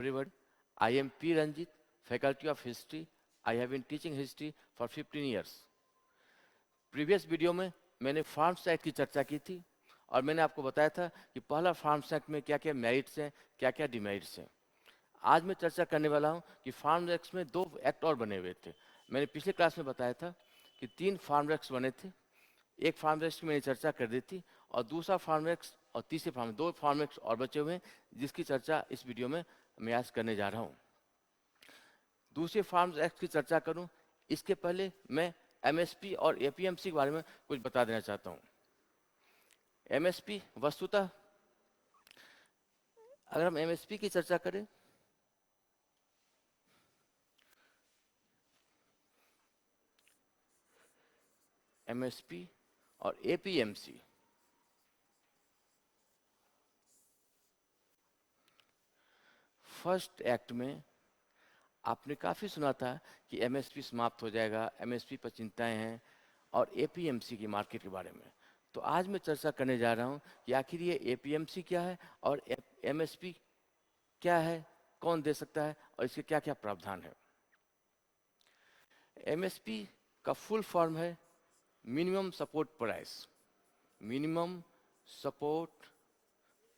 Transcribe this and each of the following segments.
Everyone, I am P. Ranjit, Faculty of History. I have been teaching history for 15 years. Previous video में मैंने farms act की चर्चा की थी और मैंने आपको बताया था कि पहला फार्म्स एक्ट में क्या क्या मेरिट्स हैं, क्या क्या डिमेरिट्स हैं। आज मैं चर्चा करने वाला हूं कि फार्म्स एक्ट में दो एक्ट और बने हुए थे। मैंने पिछले क्लास में बताया था कि तीन फार्म एक्ट बने थे। एक फार्म एक्ट की मैंने चर्चा कर दी थी और दूसरा फार्म एक्ट और तीसरे फार्म दो फार्म एक्ट और बचे हुए हैं, जिसकी चर्चा इस वीडियो में मैं आज करने जा रहा हूँ। दूसरे फार्म्स एक्ट की चर्चा करूं इसके पहले मैं एमएसपी और एपीएमसी के बारे में कुछ बता देना चाहता हूं। एमएसपी वस्तुतः अगर हम एमएसपी की चर्चा करें एमएसपी और एपीएमसी फर्स्ट एक्ट में आपने काफ़ी सुना था कि एमएसपी समाप्त हो जाएगा, एमएसपी पर चिंताएं हैं, और एपीएमसी की मार्केट के बारे में। तो आज मैं चर्चा करने जा रहा हूं कि आखिर ये एपीएमसी क्या है और एमएसपी क्या है, कौन दे सकता है और इसके क्या क्या प्रावधान है। एमएसपी का फुल फॉर्म है minimum support price. Minimum support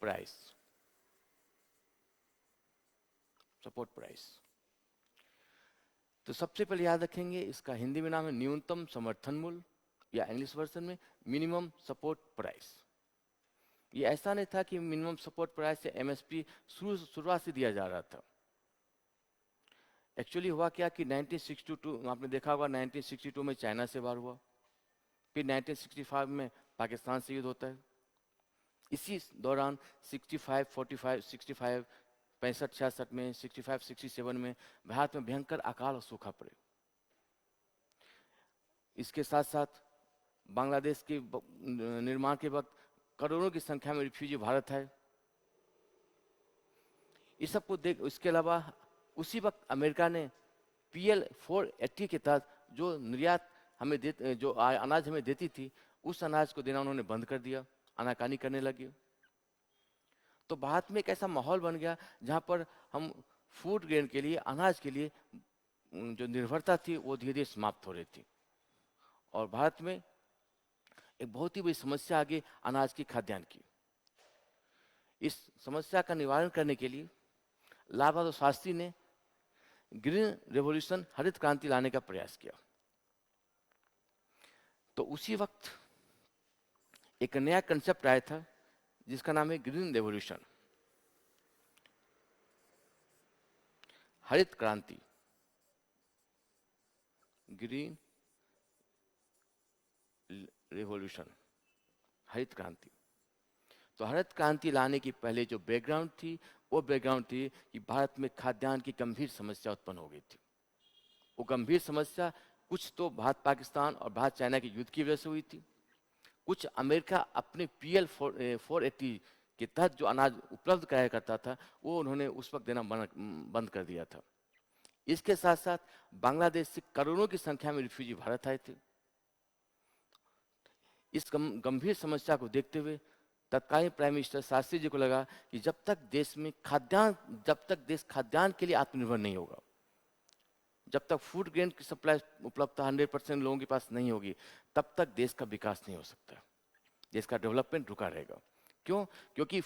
price, support price. तो सबसे पहले याद रखेंगे इसका हिंदी में नाम है न्यूनतम समर्थन मूल्य, या इंग्लिश वर्जन में मिनिमम सपोर्ट प्राइस। ये ऐसा नहीं था कि मिनिमम सपोर्ट प्राइस से एमएसपी शुरुआत से दिया जा रहा था। एक्चुअली हुआ क्या कि 1962 आपने देखा होगा, 1962 में चाइना से वार हुआ, फिर 1965 में पाकिस्तान से युद्ध होता है। इसी दौरान 65, 45, 65, 65, 66 में 65, 67 में भारत में भयंकर अकाल और सूखा पड़े। इसके साथ साथ बांग्लादेश के निर्माण के वक्त करोड़ों की संख्या में रिफ्यूजी भारत है। इस सब को देख, इसके अलावा उसी वक्त अमेरिका ने PL 480 के तहत जो निर्यात हमें जो अनाज हमें देती थी, उस अनाज को देना उन्होंने बंद कर दिया, आनाकानी करने लगे। तो भारत में एक ऐसा माहौल बन गया जहां पर हम फूड ग्रेन के लिए, अनाज के लिए जो निर्भरता थी वो धीरे धीरे समाप्त हो रही थी। और भारत में एक बहुत ही बड़ी समस्या आ गई अनाज की, खाद्यान्न की। इस समस्या का निवारण करने के लिए लाल बहादुर शास्त्री ने ग्रीन रेवोल्यूशन, हरित क्रांति लाने का प्रयास किया। तो उसी वक्त एक नया कंसेप्ट आया था जिसका नाम है ग्रीन रेवोल्यूशन, हरित क्रांति, ग्रीन रेवोल्यूशन, हरित क्रांति। तो हरित क्रांति लाने की पहले जो बैकग्राउंड थी वो बैकग्राउंड थी कि भारत में खाद्यान्न की गंभीर समस्या उत्पन्न हो गई थी। वो गंभीर समस्या कुछ तो भारत पाकिस्तान और भारत चाइना के युद्ध की वजह से हुई थी, कुछ अमेरिका अपने PL 480 के तहत जो अनाज उपलब्ध कराया करता था वो उन्होंने उस वक्त देना बंद कर दिया था। इसके साथ साथ बांग्लादेश से करोड़ों की संख्या में रिफ्यूजी भारत आए थे। इस गंभीर समस्या को देखते हुए तत्कालीन प्राइम मिनिस्टर शास्त्री जी को लगा कि जब तक देश खाद्यान्न के लिए आत्मनिर्भर नहीं होगा, जब तक फूड ग्रेन की सप्लाई उपलब्धता 100% लोगों के पास नहीं होगी, तब तक देश का विकास नहीं हो सकता, देश का डेवलपमेंट रुका रहेगा। क्यों? क्योंकि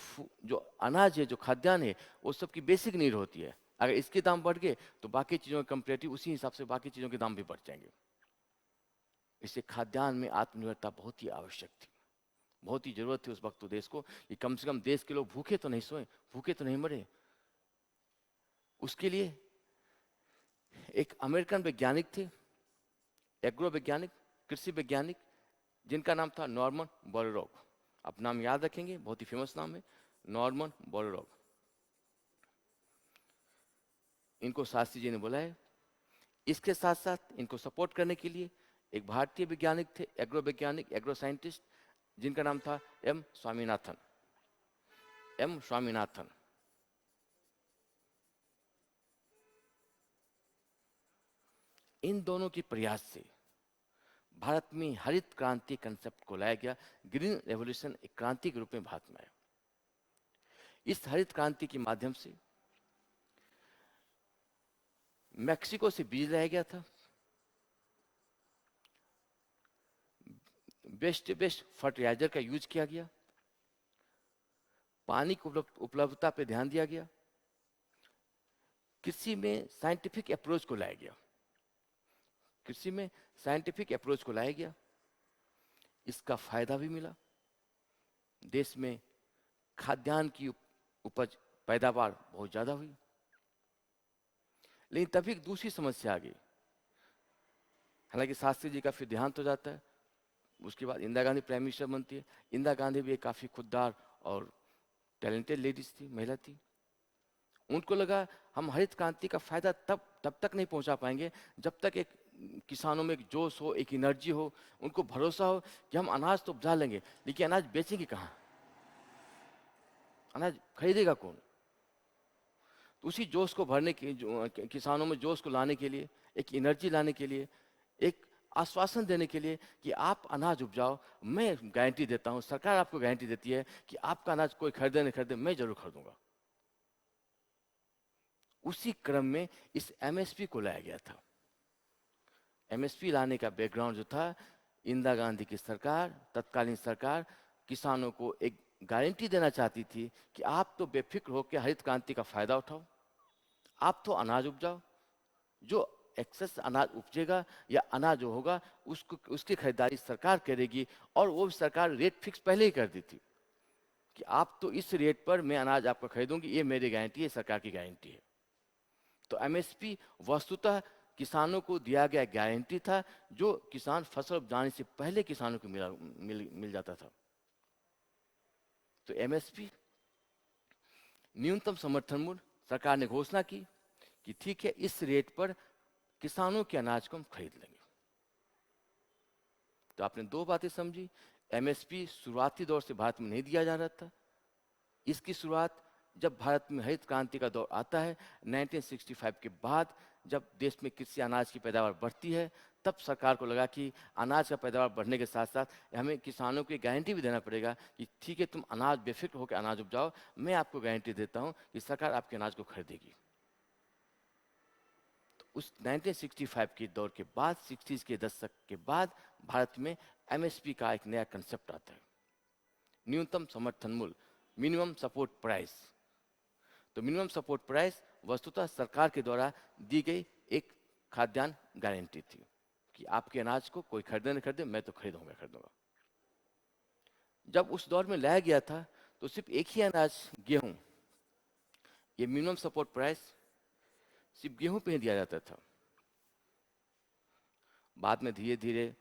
जो अनाज है, जो खाद्यान्न है, वो सबकी बेसिक नीड होती है। अगर इसके दाम बढ़ गए तो बाकी चीज़ों के कंपेरेटिव उसी हिसाब से बाकी चीज़ों के दाम भी बढ़ जाएंगे। इससे खाद्यान्न में आत्मनिर्भरता बहुत ही आवश्यक थी, बहुत ही जरूरत थी उस वक्त तो देश को कि कम से कम देश के लोग भूखे तो नहीं सोए, भूखे तो नहीं मरे। उसके लिए एक अमेरिकन वैज्ञानिक थे, एग्रो वैज्ञानिक, कृषि वैज्ञानिक, जिनका नाम था नॉर्मन बोरलॉग। आप नाम याद रखेंगे, बहुत ही फेमस नाम है, नॉर्मन बोरलॉग। इनको शास्त्री जी ने बुलाया। इसके साथ साथ इनको सपोर्ट करने के लिए एक भारतीय वैज्ञानिक थे, एग्रो वैज्ञानिक, एग्रो साइंटिस्ट, जिनका नाम था M. स्वामीनाथन। M. स्वामीनाथन इन दोनों के प्रयास से भारत में हरित क्रांति कंसेप्ट को लाया गया। ग्रीन रेवोल्यूशन एक क्रांति के रूप में भारत में आया। इस हरित क्रांति के माध्यम से मैक्सिको से बीज लाया गया था, बेस्ट बेस्ट फर्टिलाइजर का यूज किया गया, पानी की उपलब्धता पे ध्यान दिया गया, कृषि में साइंटिफिक अप्रोच को लाया गया, कृषि में साइंटिफिक अप्रोच को लाया गया। इसका फायदा भी मिला, देश में खाद्यान्न की उपज पैदावार बहुत ज्यादा हुई। लेकिन तभी एक दूसरी समस्या आ गई। हालांकि शास्त्री जी का फिर देहांत हो जाता है, उसके बाद इंदिरा गांधी प्राइम मिनिस्टर बनती है। इंदिरा गांधी भी एक काफी खुददार और टैलेंटेड लेडीज थी, महिला थी। उनको लगा हम हरित क्रांति का फायदा तब तक नहीं पहुंचा पाएंगे जब तक एक किसानों में एक जोश हो, एक एनर्जी हो, उनको भरोसा हो कि हम अनाज तो उपजा लेंगे, लेकिन अनाज बेचेंगे कहाँ, अनाज खरीदेगा कौन। तो उसी जोश को भरने के, किसानों में जोश को लाने के लिए, एक एनर्जी लाने के लिए, एक आश्वासन देने के लिए कि आप अनाज उपजाओ, मैं गारंटी देता हूं, सरकार आपको गारंटी देती है कि आपका अनाज कोई खरीदे नहीं खरीदे, मैं जरूर खरीदूंगा। उसी क्रम में इस एमएसपी को लाया गया था। एमएसपी लाने का बैकग्राउंड जो था, इंदिरा गांधी की सरकार, तत्कालीन सरकार किसानों को एक गारंटी देना चाहती थी कि आप तो बेफिक्र होकर हरित क्रांति का फायदा उठाओ, आप तो अनाज उपजाओ, जो एक्सेस अनाज उपजेगा या अनाज जो होगा उसको, उसकी खरीदारी सरकार करेगी। और वो सरकार रेट फिक्स पहले ही कर दी थी कि आप तो इस रेट पर मैं अनाज आपका खरीदूंगी, ये मेरी गारंटी है, सरकार की गारंटी है। तो एमएसपी वस्तुतः किसानों को दिया गया गारंटी था, जो किसान फसल उपजाने से पहले किसानों को मिल जाता था। तो एमएसपी न्यूनतम समर्थन मूल्य, सरकार ने घोषणा की कि ठीक है, इस रेट पर किसानों के अनाज को हम खरीद लेंगे। तो आपने दो बातें समझी। एमएसपी शुरुआती दौर से भारत में नहीं दिया जा रहा था। इसकी शुरुआत जब भारत में हरित क्रांति का दौर आता है 1965 के बाद, जब देश में कृषि अनाज की पैदावार बढ़ती है, तब सरकार को लगा कि अनाज का पैदावार बढ़ने के साथ साथ हमें किसानों को गारंटी भी देना पड़ेगा कि ठीक है, तुम अनाज बेफिक्र होकर अनाज उपजाओ, मैं आपको गारंटी देता हूं कि सरकार आपके अनाज को खरीदेगी। तो उस 1965 के दौर के बाद, 60s के दशक के बाद भारत में एमएसपी का एक नया कंसेप्ट आता है, न्यूनतम समर्थन मूल्य, मिनिमम सपोर्ट प्राइस। तो मिनिमम सपोर्ट प्राइस वस्तुतः सरकार के द्वारा दी गई एक खाद्यान्न गारंटी थी कि आपके अनाज को कोई खरीदे न खरीदे, मैं तो खरीदूंगा। जब उस दौर में लाया गया था तो सिर्फ एक ही अनाज, गेहूं, ये मिनिमम सपोर्ट प्राइस सिर्फ गेहूं पे ही दिया जाता था। बाद में धीरे धीरे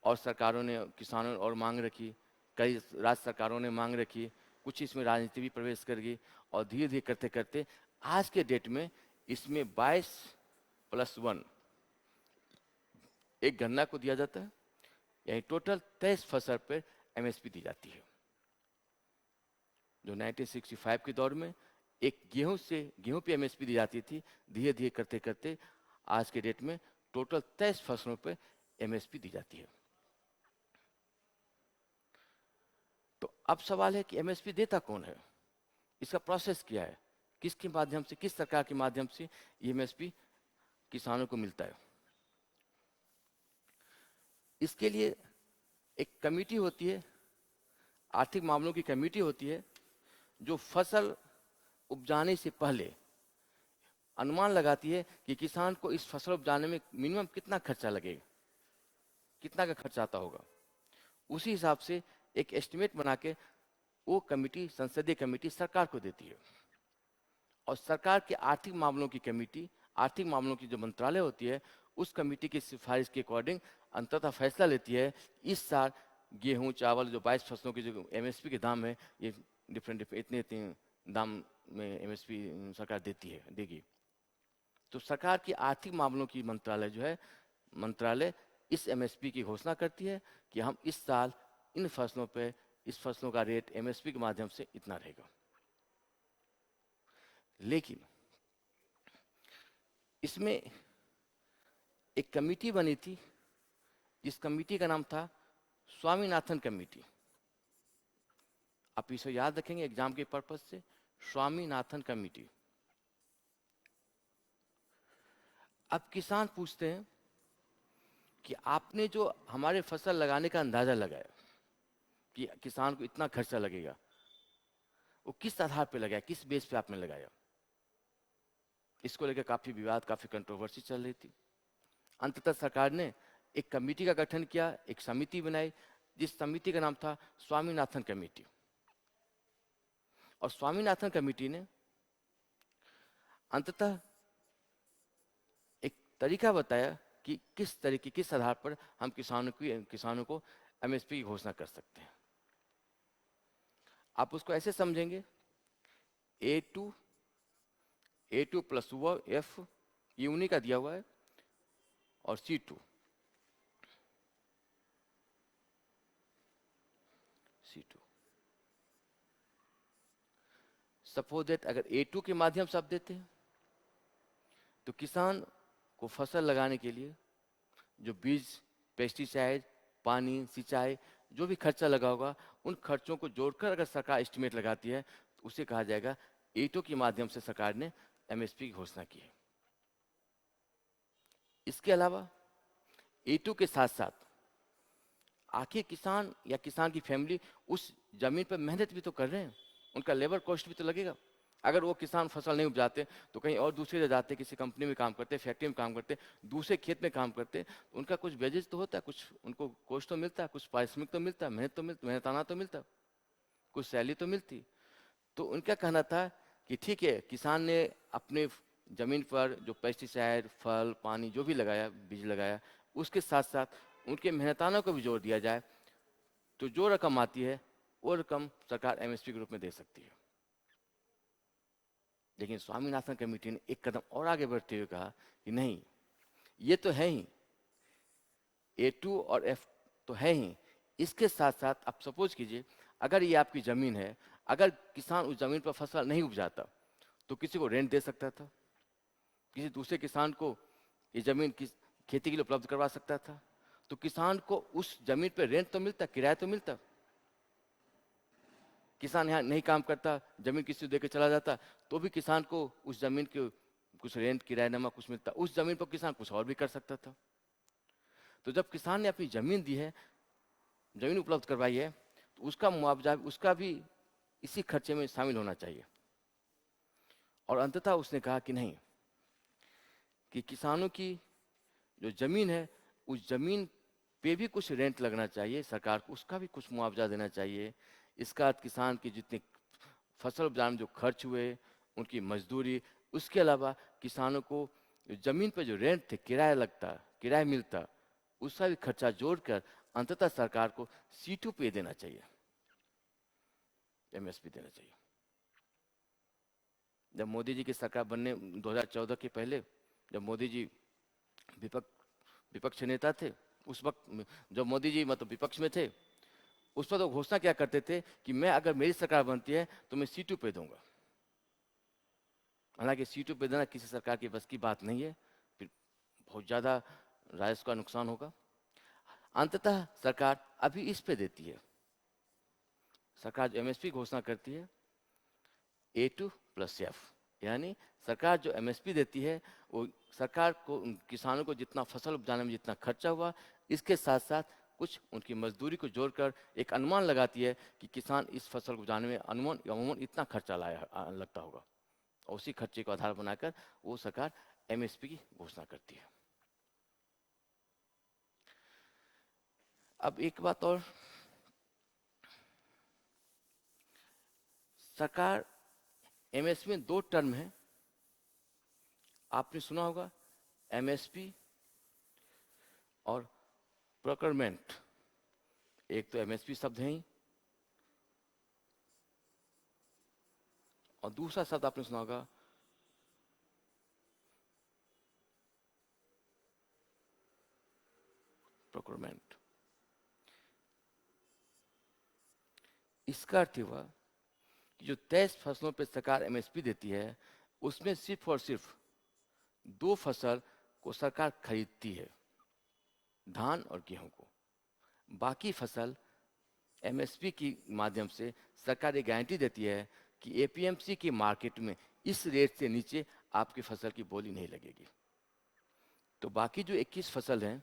और सरकारों ने, किसानों ने और मांग रखी, कई राज्य सरकारों ने मांग रखी, कुछ इसमें राजनीति भी प्रवेश कर गई, और धीरे धीरे करते करते आज के डेट में इसमें 22+1 एक गन्ना को दिया जाता है, यानी टोटल 23 फसल पर एमएसपी दी जाती है। जो 1965 के दौर में एक गेहूं पे एमएसपी दी जाती थी, धीरे धीरे करते करते आज के डेट में टोटल 23 फसलों पर एमएसपी दी जाती है। तो अब सवाल है कि एमएसपी देता कौन है, इसका प्रोसेस क्या है, किसके माध्यम से, किस सरकार के माध्यम से एमएसपी किसानों को मिलता है। इसके लिए एक कमेटी होती है, आर्थिक मामलों की कमेटी होती है, जो फसल उपजाने से पहले अनुमान लगाती है कि किसान को इस फसल उपजाने में मिनिमम कितना खर्चा लगेगा, कितना का खर्चा आता होगा। उसी हिसाब से एक एस्टिमेट बना के वो कमेटी, संसदीय कमेटी, सरकार को देती है। और सरकार के आर्थिक मामलों की कमेटी, आर्थिक मामलों की जो मंत्रालय होती है, उस कमेटी की सिफारिश के अकॉर्डिंग अंततः फैसला लेती है इस साल गेहूं, चावल, जो 22 फसलों के जो एमएसपी के दाम है, ये डिफरेंट इतने दाम में एमएसपी सरकार देगी। तो सरकार की आर्थिक मामलों की मंत्रालय जो है, मंत्रालय इस एमएसपी की घोषणा करती है कि हम इस साल इन फसलों पे, इस फसलों का रेट एमएसपी के माध्यम से इतना रहेगा। लेकिन इसमें एक कमेटी बनी थी, जिस कमेटी का नाम था स्वामीनाथन कमेटी। आप इसे याद रखेंगे एग्जाम के पर्पज से, स्वामीनाथन कमेटी। अब किसान पूछते हैं कि आपने जो हमारे फसल लगाने का अंदाजा लगाया कि किसान को इतना खर्चा लगेगा, वो किस आधार पे लगाया, किस बेस पे आपने लगाया? इसको लेकर काफी विवाद, काफी कंट्रोवर्सी चल रही थी। अंततः सरकार ने एक कमेटी का गठन किया, एक समिति बनाई, जिस समिति का नाम था स्वामीनाथन कमेटी। और स्वामीनाथन कमेटी ने अंततः एक तरीका बताया कि किस तरीके, किस आधार पर हम किसानों को एमएसपी की घोषणा कर सकते हैं। आप उसको ऐसे समझेंगे, ए टू प्लस वो एफ, ये उन्हीं का दिया हुआ है, और C2 सपोज दैट अगर A2 के माध्यम से आप देते हैं तो किसान को फसल लगाने के लिए जो बीज, पेस्टिसाइड, पानी, सिंचाई, जो भी खर्चा लगा होगा, उन खर्चों को जोड़कर अगर सरकार एस्टिमेट लगाती है तो उसे कहा जाएगा A2 के माध्यम से सरकार ने एमएसपी की घोषणा की है। इसके अलावा A2 के साथ साथ आखिर किसान या किसान की फैमिली उस जमीन पर मेहनत भी तो कर रहे हैं, उनका लेबर कॉस्ट भी तो लगेगा। अगर वो किसान फसल नहीं उपजाते तो कहीं और दूसरे जगह जाते, किसी कंपनी में काम करते, फैक्ट्री में काम करते, दूसरे खेत में काम करते, तो उनका कुछ वेजेस तो होता है, कुछ उनको कॉस्ट तो मिलता है, कुछ पारिश्रमिक तो मिलता है, मेहनताना तो मिलता, कुछ सैलरी तो मिलती। तो उनका कहना था कि ठीक है, किसान ने अपने जमीन पर जो पेस्टिसाइड, फल, पानी जो भी लगाया, बीज लगाया, उसके साथ साथ उनके मेहनताना को भी जोड़ दिया जाए, तो जो रकम आती है वो रकम सरकार एमएसपी के रूप में दे सकती है। लेकिन स्वामीनाथन कमेटी ने एक कदम और आगे बढ़ते हुए कहा कि नहीं, ये तो है ही, A2 और F तो है ही, इसके साथ साथ आप सपोज कीजिए अगर ये आपकी जमीन है, अगर किसान उस जमीन पर फसल नहीं उपजाता तो किसी को रेंट दे सकता था, किसी दूसरे किसान को ये जमीन की खेती के लिए उपलब्ध करवा सकता था, तो किसान को उस जमीन पर रेंट तो मिलता, किराया तो मिलता। किसान यहाँ नहीं काम करता, जमीन किसी को देकर चला जाता, तो भी किसान को उस जमीन के कुछ रेंट, किरायानामा कुछ मिलता, उस जमीन पर किसान कुछ और भी कर सकता था। तो जब किसान ने अपनी जमीन दी है, जमीन उपलब्ध करवाई है, तो उसका मुआवजा, उसका भी इसी खर्चे में शामिल होना चाहिए। और अंततः उसने कहा कि नहीं, कि किसानों की जो जमीन है, उस जमीन पे भी कुछ रेंट लगना चाहिए, सरकार को उसका भी कुछ मुआवजा देना चाहिए। इसका किसान की जितने फसल उपजाने में जो खर्च हुए, उनकी मजदूरी, उसके अलावा किसानों को जमीन पर जो रेंट थे, किराया लगता, किराया मिलता, उसका भी खर्चा जोड़कर अंततः सरकार को C2 पे देना चाहिए, एमएसपी देना चाहिए। जब मोदी जी की सरकार बनने 2014 के पहले, जब मोदी जी विपक्ष नेता थे, उस वक्त जब मोदी जी मतलब विपक्ष में थे, उस पर तो घोषणा क्या करते थे कि मैं, अगर मेरी सरकार बनती है तो मैं C2 पे दूंगा। हालांकि C2 पे देना किसी सरकार की बस की बात नहीं है, फिर बहुत ज़्यादा राजस्व का नुकसान होगा। अंततः सरकार अभी इस पे देती है, सरकार जो एमएसपी घोषणा करती है A2 प्लस F, यानी सरकार जो एमएसपी देती है वो सरकार को, किसानों को जितना फसल उपजाने में जितना खर्चा हुआ, इसके साथ साथ कुछ उनकी मजदूरी को जोड़कर एक अनुमान लगाती है कि किसान इस फसल को उपजाने में अमूमन इतना खर्चा लगता होगा, और उसी खर्चे को आधार बनाकर वो सरकार एमएसपी की घोषणा करती है। अब एक बात और, सरकार एमएसपी में दो टर्म है, आपने सुना होगा, एमएसपी और प्रोक्योरमेंट। एक तो एमएसपी शब्द है ही, और दूसरा शब्द आपने सुना होगा प्रोक्योरमेंट। इसका अर्थ हुआ कि जो तय फसलों पर सरकार एमएसपी देती है, उसमें सिर्फ और सिर्फ दो फसल को सरकार खरीदती है, धान और गेहूं को। बाकी फसल एमएसपी की माध्यम से सरकार ये गारंटी देती है कि एपीएमसी की मार्केट में इस रेट से नीचे आपकी फसल की बोली नहीं लगेगी। तो बाकी जो 21 फसल हैं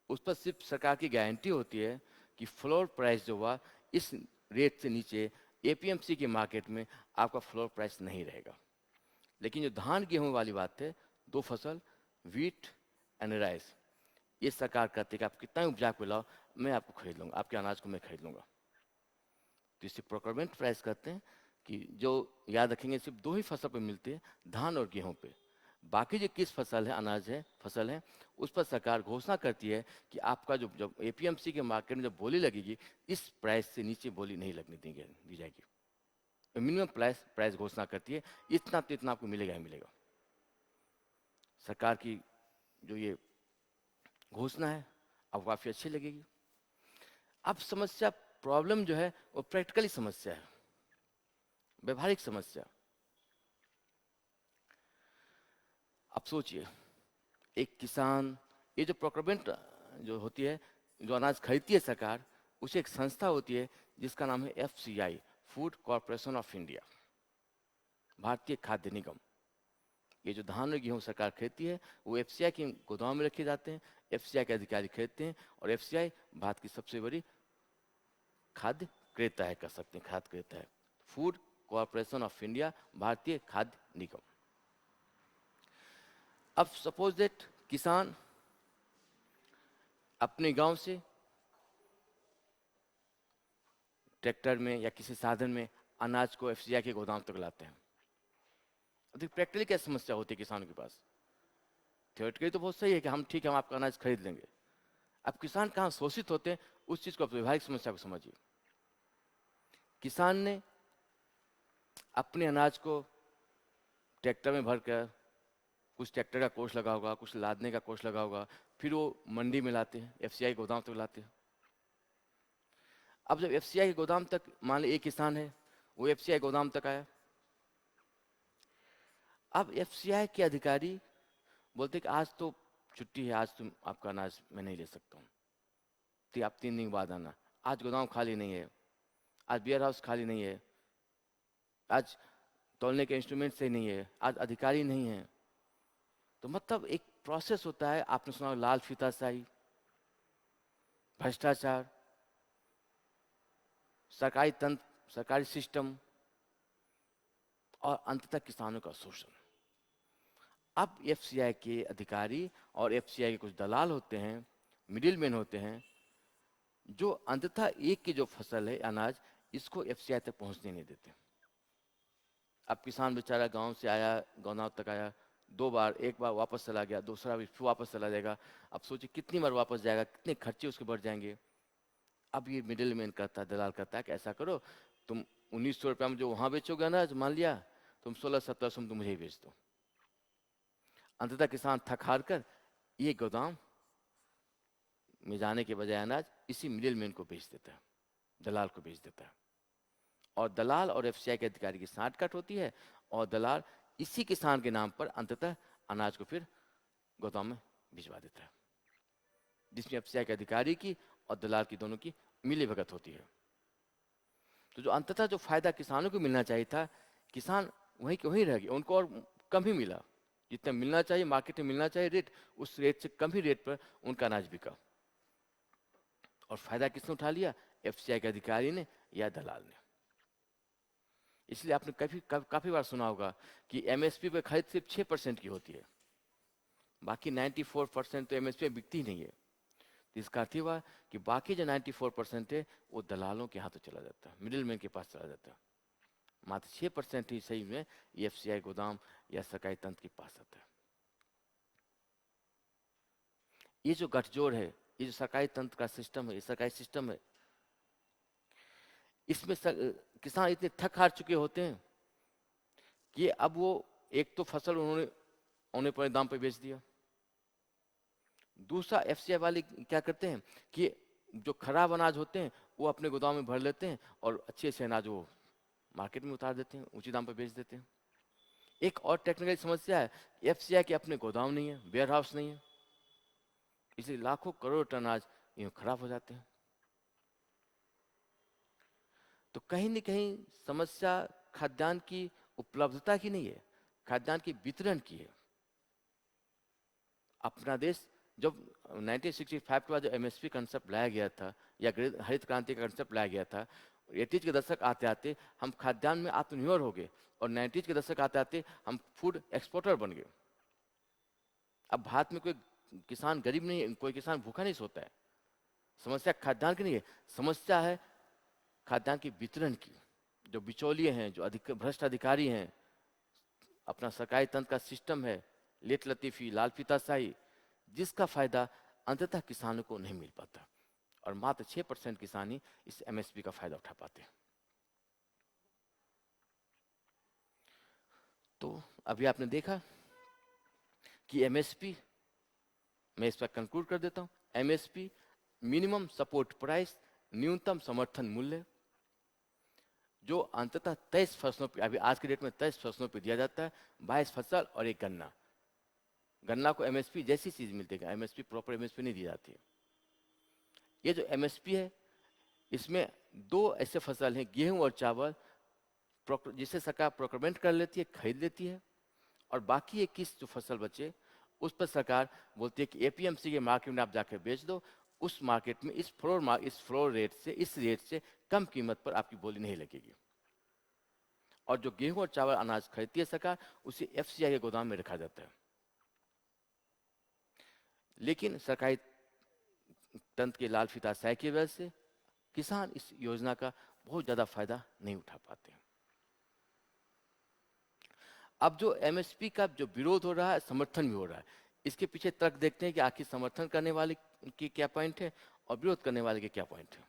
उस पर सिर्फ सरकार की गारंटी होती है कि फ्लोर प्राइस जो हुआ इस रेट से नीचे एपीएमसी के मार्केट में आपका फ्लोर प्राइस नहीं रहेगा। लेकिन जो धान गेहूं वाली बात है, 2 फसल वीट एंड राइस, ये सरकार कहती है कि आप कितना भी उपजा के लाओ, मैं आपको खरीद लूंगा, आपके अनाज को मैं खरीद लूंगा। तो इसे प्रोक्योरमेंट प्राइस कहते हैं कि जो याद रखेंगे सिर्फ 2 ही फसल पे मिलती है, धान और गेहूं पे। बाकी जो किस फसल है, अनाज है, फसल है, उस पर सरकार घोषणा करती है कि आपका जो जब एपीएमसी के मार्केट में जब बोली लगेगी, इस प्राइस से नीचे बोली नहीं लगने दी जाएगी। मिनिमम प्राइस घोषणा करती है, इतना तो इतना आपको मिलेगा ही मिलेगा। सरकार की जो ये घोषणा है आपको काफ़ी अच्छी लगेगी। अब समस्या, प्रॉब्लम जो है वो प्रैक्टिकली समस्या है, व्यवहारिक समस्या। अब सोचिए, एक किसान, ये जो प्रोक्योरमेंट जो होती है, जो अनाज खरीदती है सरकार, उसे एक संस्था होती है जिसका नाम है FCI, food corporation of India, भारतीय खाद्य निगम। ये जो धान और गेहूं सरकार खरीदती है वो एफसीआई के गोदाम में रखे जाते हैं, एफसीआई के अधिकारी खरीदते हैं, और एफसीआई भारत की सबसे बड़ी खाद्य क्रेता है, कह सकते हैं खाद्य क्रेता है। फूड कॉरपोरेशन ऑफ इंडिया, भारतीय खाद्य निगम। अब सपोज दैट किसान अपने गांव से ट्रैक्टर में या किसी साधन में अनाज को एफसीआई के गोदाम तक लाते हैं। अधिक प्रैक्टिकली क्या समस्या होती है किसानों के पास? थियोरेटिकली तो बहुत सही है कि हम ठीक है, हम आपका अनाज खरीद लेंगे। अब किसान कहाँ शोषित होते हैं, उस चीज को, व्यवहारिक समस्या को समझिए। किसान ने अपने अनाज को ट्रैक्टर में भरकर, कुछ ट्रैक्टर का कोष लगा होगा, कुछ लादने का कोष लगा होगा, फिर वो मंडी में लाते हैं, एफसीआई गोदाम तक लाते हैं। अब जब एफसीआई के गोदाम तक, मान लीजिए एक किसान है, वो एफसीआई गोदाम तक आया। अब एफसीआई के अधिकारी बोलते कि आज तो छुट्टी है, आज तुम आपका अनाज मैं नहीं ले सकता हूँ, तो आप 3 दिन के बाद आना। आज गोदाम खाली नहीं है, आज वेयर हाउस खाली नहीं है, आज तौलने के इंस्ट्रूमेंट सही नहीं है, आज अधिकारी नहीं है। तो मतलब एक प्रोसेस होता है, आपने सुना होगा लाल फीताशाही, भ्रष्टाचार, सरकारी तंत्र, सरकारी सिस्टम, और अंततः किसानों का शोषण। अब एफसीआई के अधिकारी और एफसीआई के कुछ दलाल होते हैं, मिडिल मैन होते हैं, जो अंततः एक की जो फसल है अनाज, इसको एफसीआई तक पहुंचने नहीं देते। अब किसान बेचारा गांव से आया, गोदाम तक आया, 2 बार, एक बार वापस चला गया, दूसरा भी फिर वापस चला जाएगा। अब सोचिए कितनी बार वापस जाएगा, कितने खर्चे उसके बढ़ जाएंगे। अब ये मिडिल मैन कहता है, दलाल कहता है कि ऐसा करो, तुम 1900 रुपया में जो वहां बेचोगे अनाज, मान लिया तुम 1600-1700 में तुम मुझे ही बेच दो। अंततः किसान थक हार कर ये गोदाम में जाने के बजाय अनाज इसी मिडिल मैन को बेच देता है, दलाल को बेच देता है। और दलाल और एफसीआई के अधिकारी की साठगांठ होती है, और दलाल इसी किसान के नाम पर अंततः अनाज को फिर गोदाम में भिजवा देता है, जिसमें एफसीआई के अधिकारी की और दलाल की दोनों की मिलीभगत होती है। तो जो अंततः जो फायदा किसानों को मिलना चाहिए था, किसान वहीं के वहीं रह गए, उनको और कम ही मिला। जितना मिलना चाहिए, मार्केट में मिलना चाहिए रेट, उस रेट से कम ही रेट पर उनका अनाज बिका। और फायदा किसने उठा लिया? एफसीआई के अधिकारी ने या दलाल ने। इसलिए आपने काफी बार सुना होगा कि एमएसपी पे खरीद सिर्फ 6% की होती है, बाकी 94% तो एमएसपी में बिकती ही नहीं है। तो इसका अर्थ हुआ कि बाकी जो 94% है वो दलालों के हाथों चला जाता है, मिडिल मैन के पास चला जाता है। मात्र 6% ही सही में एफसीआई गोदाम या सरकारी तंत्र के पास आता है। ये जो गठजोड़ है, ये जो सरकारी तंत्र का सिस्टम है, ये सरकारी सिस्टम है, इसमें किसान इतने थक हार चुके होते हैं कि अब वो एक तो फसल उन्होंने औने पौने दाम पे बेच दिया, दूसरा एफसीआई वाले क्या करते हैं कि जो खराब अनाज होते हैं वो अपने गोदाम में भर लेते हैं और अच्छे से अनाज वो मार्केट में उतार देते हैं, ऊंचे दाम पे बेच देते हैं। एक और टेक्निकल समस्या है, एफसीआई के अपने गोदाम नहीं है, वेयर हाउस नहीं है, इसलिए लाखों करोड़ टन अनाज यूं खराब हो जाते हैं। तो कहीं न कहीं समस्या खाद्यान्न की उपलब्धता की नहीं है, खाद्यान्न की वितरण की है। अपना देश जब 1965 के बाद जो एमएसपी कंसेप्ट लाया गया था या हरित क्रांति का कंसेप्ट लाया गया था, 80s के दशक आते आते हम खाद्यान्न में आत्मनिर्भर हो गए और 90s के दशक आते आते हम फूड एक्सपोर्टर बन गए। अब भारत में कोई किसान गरीब नहीं है, कोई किसान भूखा नहीं सोता है। समस्या खाद्यान्न की नहीं है, समस्या है खाद्यान्न के वितरण की। जो बिचौलिए हैं, जो भ्रष्ट अधिकारी हैं, अपना सरकारी तंत्र का सिस्टम है, लेट लतीफ़ी, लाल फीताशाही, जिसका फायदा अंततः किसानों को नहीं मिल पाता और मात्र 6% किसान ही इस एमएसपी का फायदा उठा पाते हैं। तो अभी आपने देखा कि एमएसपी, मैं इस पर कंक्लूड कर देता हूँ, एमएसपी मिनिमम सपोर्ट प्राइस, न्यूनतम समर्थन मूल्य, जो अंततः 23 फसलों पे, अभी आज के डेट में 23 फसलों पे दिया जाता है, 22 फसल और एक गन्ना। गन्ना को एमएसपी जैसी चीज मिलती है, एमएसपी प्रॉपर एमएसपी नहीं दी जाती है। ये जो एमएसपी है, इसमें दो ऐसे फसल हैं, गेहूं और चावल, जिसे सरकार प्रोक्योरमेंट कर लेती है, खरीद लेती है, और बाकी 21 जो फसल बचे उस पर सरकार बोलती है कि एपीएमसी के मार्केट में आप जाकर बेच दो, उस मार्केट में इस फ्लोर रेट से, इस रेट से कम कीमत पर आपकी बोली नहीं लगेगी। और जो गेहूं और चावल अनाज खरीदती है सरकार, उसे एफसीआई के गोदाम में रखा जाता है। लेकिन सरकारी तंत्र के लाल फीताशाही की वजह से किसान इस योजना का बहुत ज्यादा फायदा नहीं उठा पाते। अब जो एमएसपी का जो विरोध हो रहा है, समर्थन भी हो रहा है, इसके पीछे तर्क देखते हैं कि आखिर समर्थन करने वाले की क्या पॉइंट है और विरोध करने वाले के क्या पॉइंट है।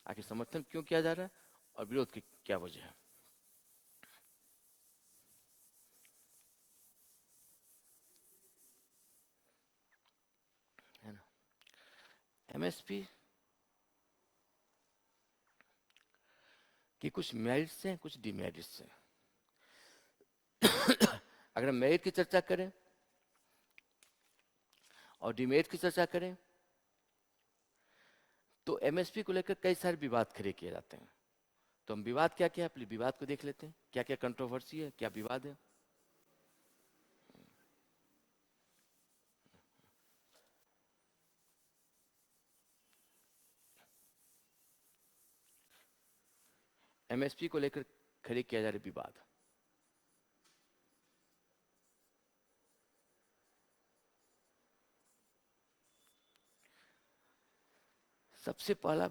आखिर समर्थन क्यों किया जा रहा है और विरोध की क्या वजह है। है ना, एमएसपी की कुछ मेरिट्स हैं, कुछ डिमेरिट्स हैं। अगर हम मेरिट की चर्चा करें और डिमेरिट की चर्चा करें तो एमएसपी को लेकर कई सारे विवाद खड़े किए जाते हैं। तो हम विवाद क्या क्या है, अपने विवाद को देख लेते हैं, क्या क्या कंट्रोवर्सी है, क्या विवाद है। एमएसपी को लेकर खड़े किया जा रहे विवाद। सबसे पहला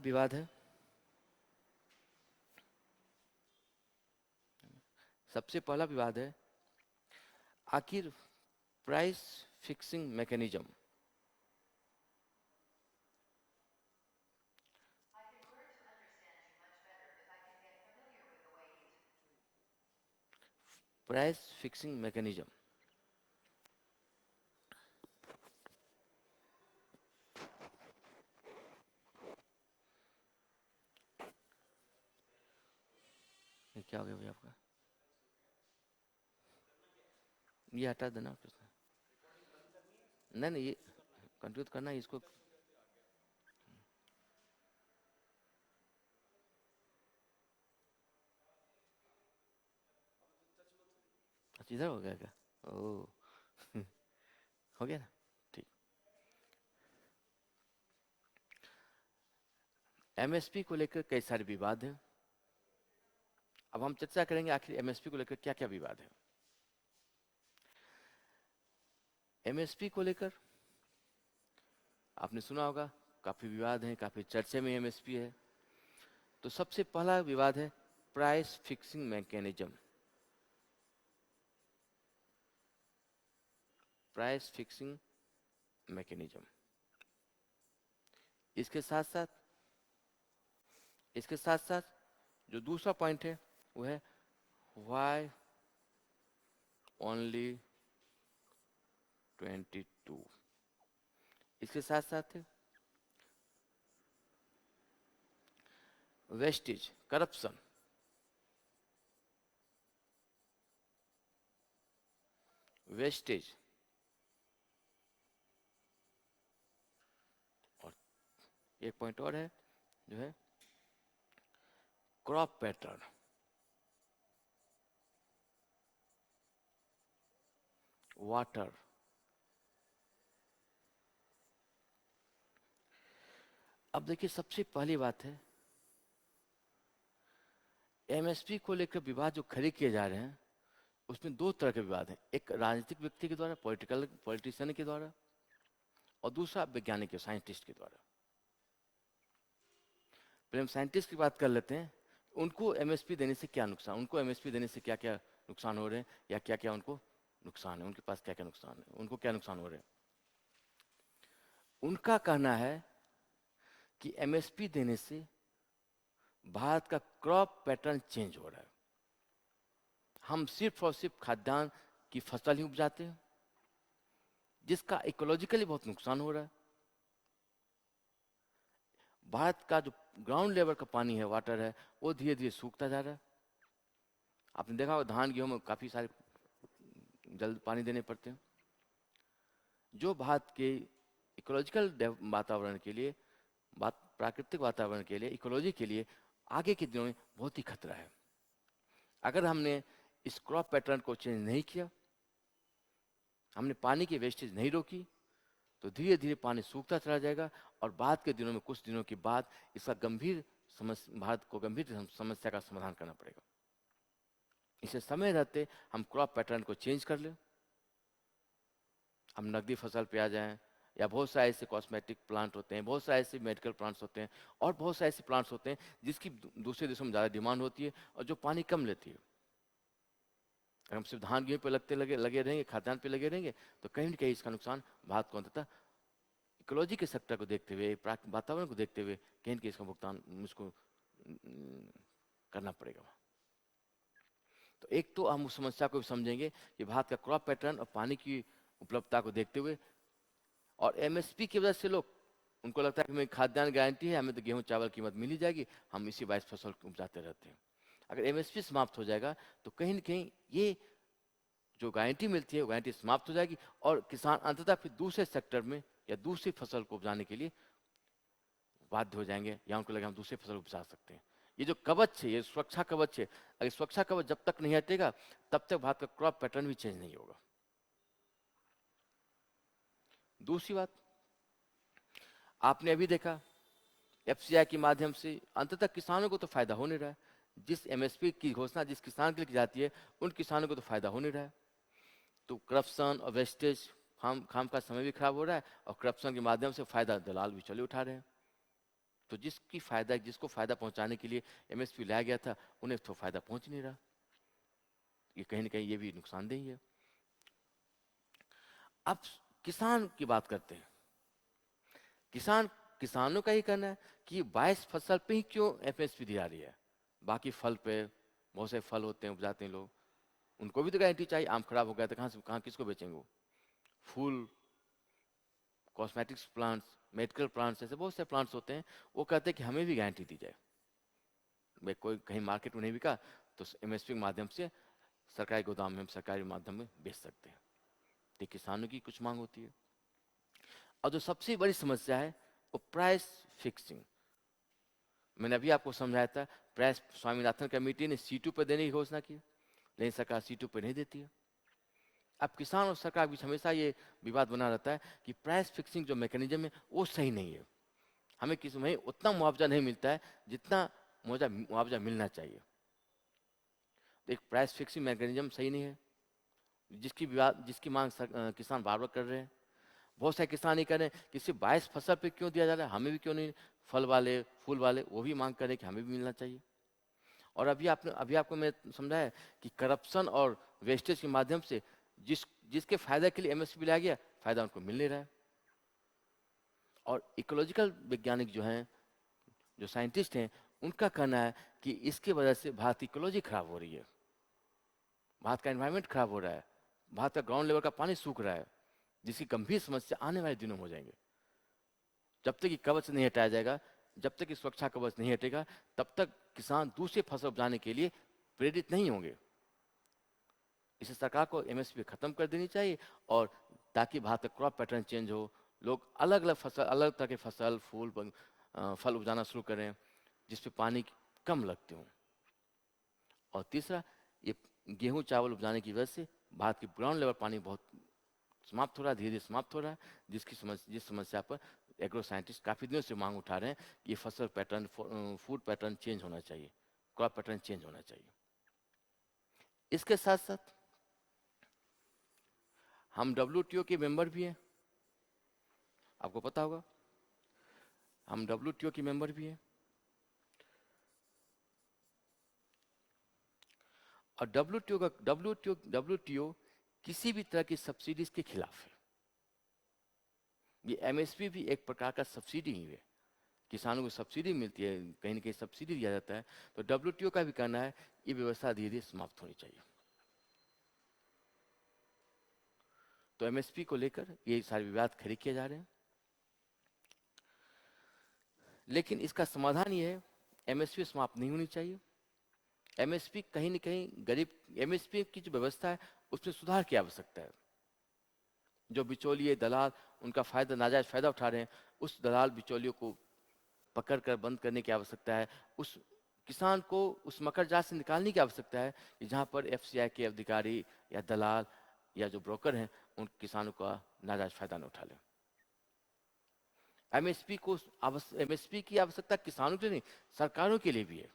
विवाद है, आखिर price fixing mechanism, price fixing mechanism क्या हो गया भैया आपका, ये हटा देना। नहीं नहीं, ये कंटिन्यू करना है इसको। अच्छा इधर हो गया क्या, ओ हो गया ना, ठीक। एमएसपी को लेकर कई सारे विवाद हैं। अब हम चर्चा करेंगे आखिर एमएसपी को लेकर क्या क्या विवाद है। एमएसपी को लेकर आपने सुना होगा, काफी विवाद हैं, काफी चर्चे में एमएसपी है। तो सबसे पहला विवाद है price fixing mechanism. Price fixing mechanism, इसके साथ साथ जो दूसरा पॉइंट है वो है व्हाई ओनली 22। इसके साथ साथ है वेस्टेज, करप्शन, वेस्टेज, और एक पॉइंट और है जो है क्रॉप पैटर्न, वाटर, अब देखिए, सबसे पहली बात है, एमएसपी को लेकर विवाद जो खड़े किए जा रहे हैं, उसमें दो तरह के विवाद हैं। एक राजनीतिक व्यक्ति के द्वारा, पॉलिटिशियन के द्वारा, और दूसरा वैज्ञानिक के, साइंटिस्ट के द्वारा। पहले हम साइंटिस्ट की बात कर लेते हैं। उनको एमएसपी देने से क्या नुकसान, उनको एमएसपी देने से क्या क्या नुकसान हो रहे हैं, या क्या क्या उनको नुकसान है, उनके पास क्या क्या नुकसान है, उनको क्या नुकसान हो रहे हैं। उनका कहना है कि एमएसपी देने से भारत का क्रॉप पैटर्न चेंज हो रहा है। हम सिर्फ और सिर्फ खाद्यान्न की फसल ही उपजाते हैं, जिसका इकोलॉजिकली बहुत नुकसान हो रहा है। भारत का जो ग्राउंड लेवल का पानी है, वाटर है, वो धीरे धीरे सूखता जा रहा है। आपने देखा होगा धान गेहूं में काफी सारे जल्द पानी देने पड़ते हैं, जो भारत के इकोलॉजिकल वातावरण के लिए, प्राकृतिक वातावरण के लिए, इकोलॉजी के लिए आगे के दिनों में बहुत ही खतरा है। अगर हमने इस क्रॉप पैटर्न को चेंज नहीं किया, हमने पानी की वेस्टेज नहीं रोकी, तो धीरे धीरे पानी सूखता चला जाएगा, और बाद के दिनों में, कुछ दिनों के बाद, इसका भारत को गंभीर समस्या का समाधान करना पड़ेगा। इसे समय रहते हम क्रॉप पैटर्न को चेंज कर लें, हम नकदी फसल पे आ जाएं, या बहुत सारे ऐसे कॉस्मेटिक प्लांट होते हैं, बहुत सारे ऐसे मेडिकल प्लांट्स होते हैं, और बहुत सारे ऐसे प्लांट्स होते हैं जिसकी दूसरे देशों में ज़्यादा डिमांड होती है और जो पानी कम लेती है। अगर हम सिर्फ धान गेहूं पे लगे रहेंगे, खाद्यान्न पे लगे रहेंगे, तो कहीं ना कहीं इसका नुकसान भारत को अंततः इकोलॉजी के सेक्टर को देखते हुए, वातावरण को देखते हुए, कहीं ना कहीं इसका भुगतान मुझको करना पड़ेगा। तो एक तो हम उस समस्या को भी समझेंगे कि भारत का क्रॉप पैटर्न और पानी की उपलब्धता को देखते हुए, और एमएसपी की वजह से लोग, उनको लगता है कि हमें खाद्यान्न गारंटी है, हमें तो गेहूं चावल कीमत मिल ही जाएगी, हम इसी बाईस फसल उपजाते रहते हैं। अगर एमएसपी समाप्त हो जाएगा, तो कहीं ना कहीं ये जो गारंटी मिलती है, वो गारंटी समाप्त हो जाएगी, और किसान अंततः फिर दूसरे सेक्टर में या दूसरी फसल को उपजाने के लिए बाध्य हो जाएंगे, या उनको लगेगा हम दूसरी फसल उपजा सकते हैं। ये जो कवच है, ये सुरक्षा कवच है, अगर सुरक्षा कवच जब तक नहीं हटेगा, तब तक भारत का क्रॉप पैटर्न भी चेंज नहीं होगा। दूसरी बात, आपने अभी देखा एफसीआई के माध्यम से अंततः किसानों को तो फायदा हो नहीं रहा है। जिस एमएसपी की घोषणा जिस किसान के लिए की जाती है, उन किसानों को तो फायदा हो नहीं रहा है। तो करप्शन और वेस्टेज, खाम का समय भी खराब हो रहा है, और करप्शन के माध्यम से फायदा दलाल भी चले उठा रहे हैं। तो जिसको फायदा पहुंचाने के लिए एमएसपी लाया गया था, उन्हें तो फायदा पहुंच नहीं रहा। ये कहीं ना कहीं ये भी नुकसानदेह है। अब किसान की बात करते हैं। किसानों का ही कहना है कि 22 फसल पे ही क्यों एमएसपी दी जा रही है, बाकी फल पे, बहुत से फल होते हैं उपजाते हैं लोग, उनको भी तो गारंटी चाहिए। आम खराब हो गया तो कहाँ किसको बेचेंगे वो? फूल, कॉस्मेटिक्स प्लांट्स, मेडिकल प्लांट्स, ऐसे बहुत से प्लांट्स होते हैं, वो कहते हैं कि हमें भी गारंटी दी जाए। भाई कोई कहीं मार्केट में नहीं बिका, तो एमएसपी के माध्यम से सरकारी गोदाम में, हम सरकारी माध्यम में बेच सकते हैं। तो किसानों की कुछ मांग होती है। और जो सबसे बड़ी समस्या है, वो प्राइस फिक्सिंग। मैंने अभी आपको समझाया था, प्राइस स्वामीनाथन कमेटी ने C2 पर देने की घोषणा की, लेकिन सरकार C2 पर नहीं देती है। अब किसान और सरकार के बीच हमेशा ये विवाद बना रहता है कि प्राइस फिक्सिंग जो मैकेनिज्म है, वो सही नहीं है। हमें उतना मुआवजा नहीं मिलता है जितना मुआवजा मिलना चाहिए। तो एक प्राइस फिक्सिंग मैकेनिज्म सही नहीं है, जिसकी मांग किसान बार बार कर रहे हैं। बहुत सारे किसान ये कह रहे हैं कि सिर्फ 22 फसल पे क्यों दिया जा रहा है, हमें भी क्यों नहीं? फल वाले, फूल वाले, वो भी मांग कर रहे हैं कि हमें भी मिलना चाहिए। और अभी आपको मैं समझाया कि करप्शन और वेस्टेज के माध्यम से जिसके फायदे के लिए एमएसपी लाया गया, फायदा उनको मिल नहीं रहा है। और इकोलॉजिकल वैज्ञानिक जो हैं, जो साइंटिस्ट हैं, उनका कहना है कि इसकी वजह से भारत की इकोलॉजी खराब हो रही है, भारत का एनवायरनमेंट खराब हो रहा है, भारत का ग्राउंड लेवल का पानी सूख रहा है, जिसकी गंभीर समस्या आने वाले दिनों में हो जाएंगे। जब तक ये कवच नहीं हटाया जाएगा, जब तक ये सुरक्षा कवच नहीं हटेगा, तब तक किसान दूसरी फसल उपजाने के लिए प्रेरित नहीं होंगे। इसे सरकार को एमएसपी खत्म कर देनी चाहिए, और ताकि भारत का क्रॉप पैटर्न चेंज हो, लोग अलग अलग फसल, अलग तरह के फसल, फल उपजाना शुरू करें, जिसपे पानी कम लगते हों। और तीसरा, ये गेहूं चावल उपजाने की वजह से भारत की ग्राउंड लेवल पानी बहुत समाप्त हो रहा है, धीरे धीरे समाप्त हो रहा है, जिस समस्या पर एग्रो साइंटिस्ट काफ़ी दिनों से मांग उठा रहे हैं कि ये फसल पैटर्न, फूड पैटर्न चेंज होना चाहिए, क्रॉप पैटर्न चेंज होना चाहिए। इसके साथ साथ हम WTO के मेंबर भी हैं, आपको पता होगा हम WTO के मेंबर भी हैं, और WTO किसी भी तरह की सब्सिडीज के खिलाफ है। ये MSP भी एक प्रकार का सब्सिडी ही है, किसानों को सब्सिडी मिलती है, कहीं ना कहीं सब्सिडी दिया जाता है। तो WTO का भी कहना है ये व्यवस्था धीरे धीरे समाप्त होनी चाहिए। तो MSP को लेकर ये सारे विवाद खड़े किए जा रहे हैं, लेकिन इसका समाधान ये है MSP समाप्त नहीं होनी चाहिए। MSP कहीं न कहीं गरीब, MSP की जो व्यवस्था है उसमें सुधार की आवश्यकता है। जो बिचौलिए दलाल उनका फायदा, नाजायज फायदा उठा रहे हैं, उस दलाल बिचौलियों को पकड़ कर बंद करने की आवश्यकता है। उस किसान को उस मकर जाल से निकालने की आवश्यकता है कि जहाँ पर FCI के अधिकारी या दलाल या जो ब्रोकर हैं उन किसानों का नाजायज फायदा न उठा लें। MSP की आवश्यकता किसानों के लिए नहीं, सरकारों के लिए भी है।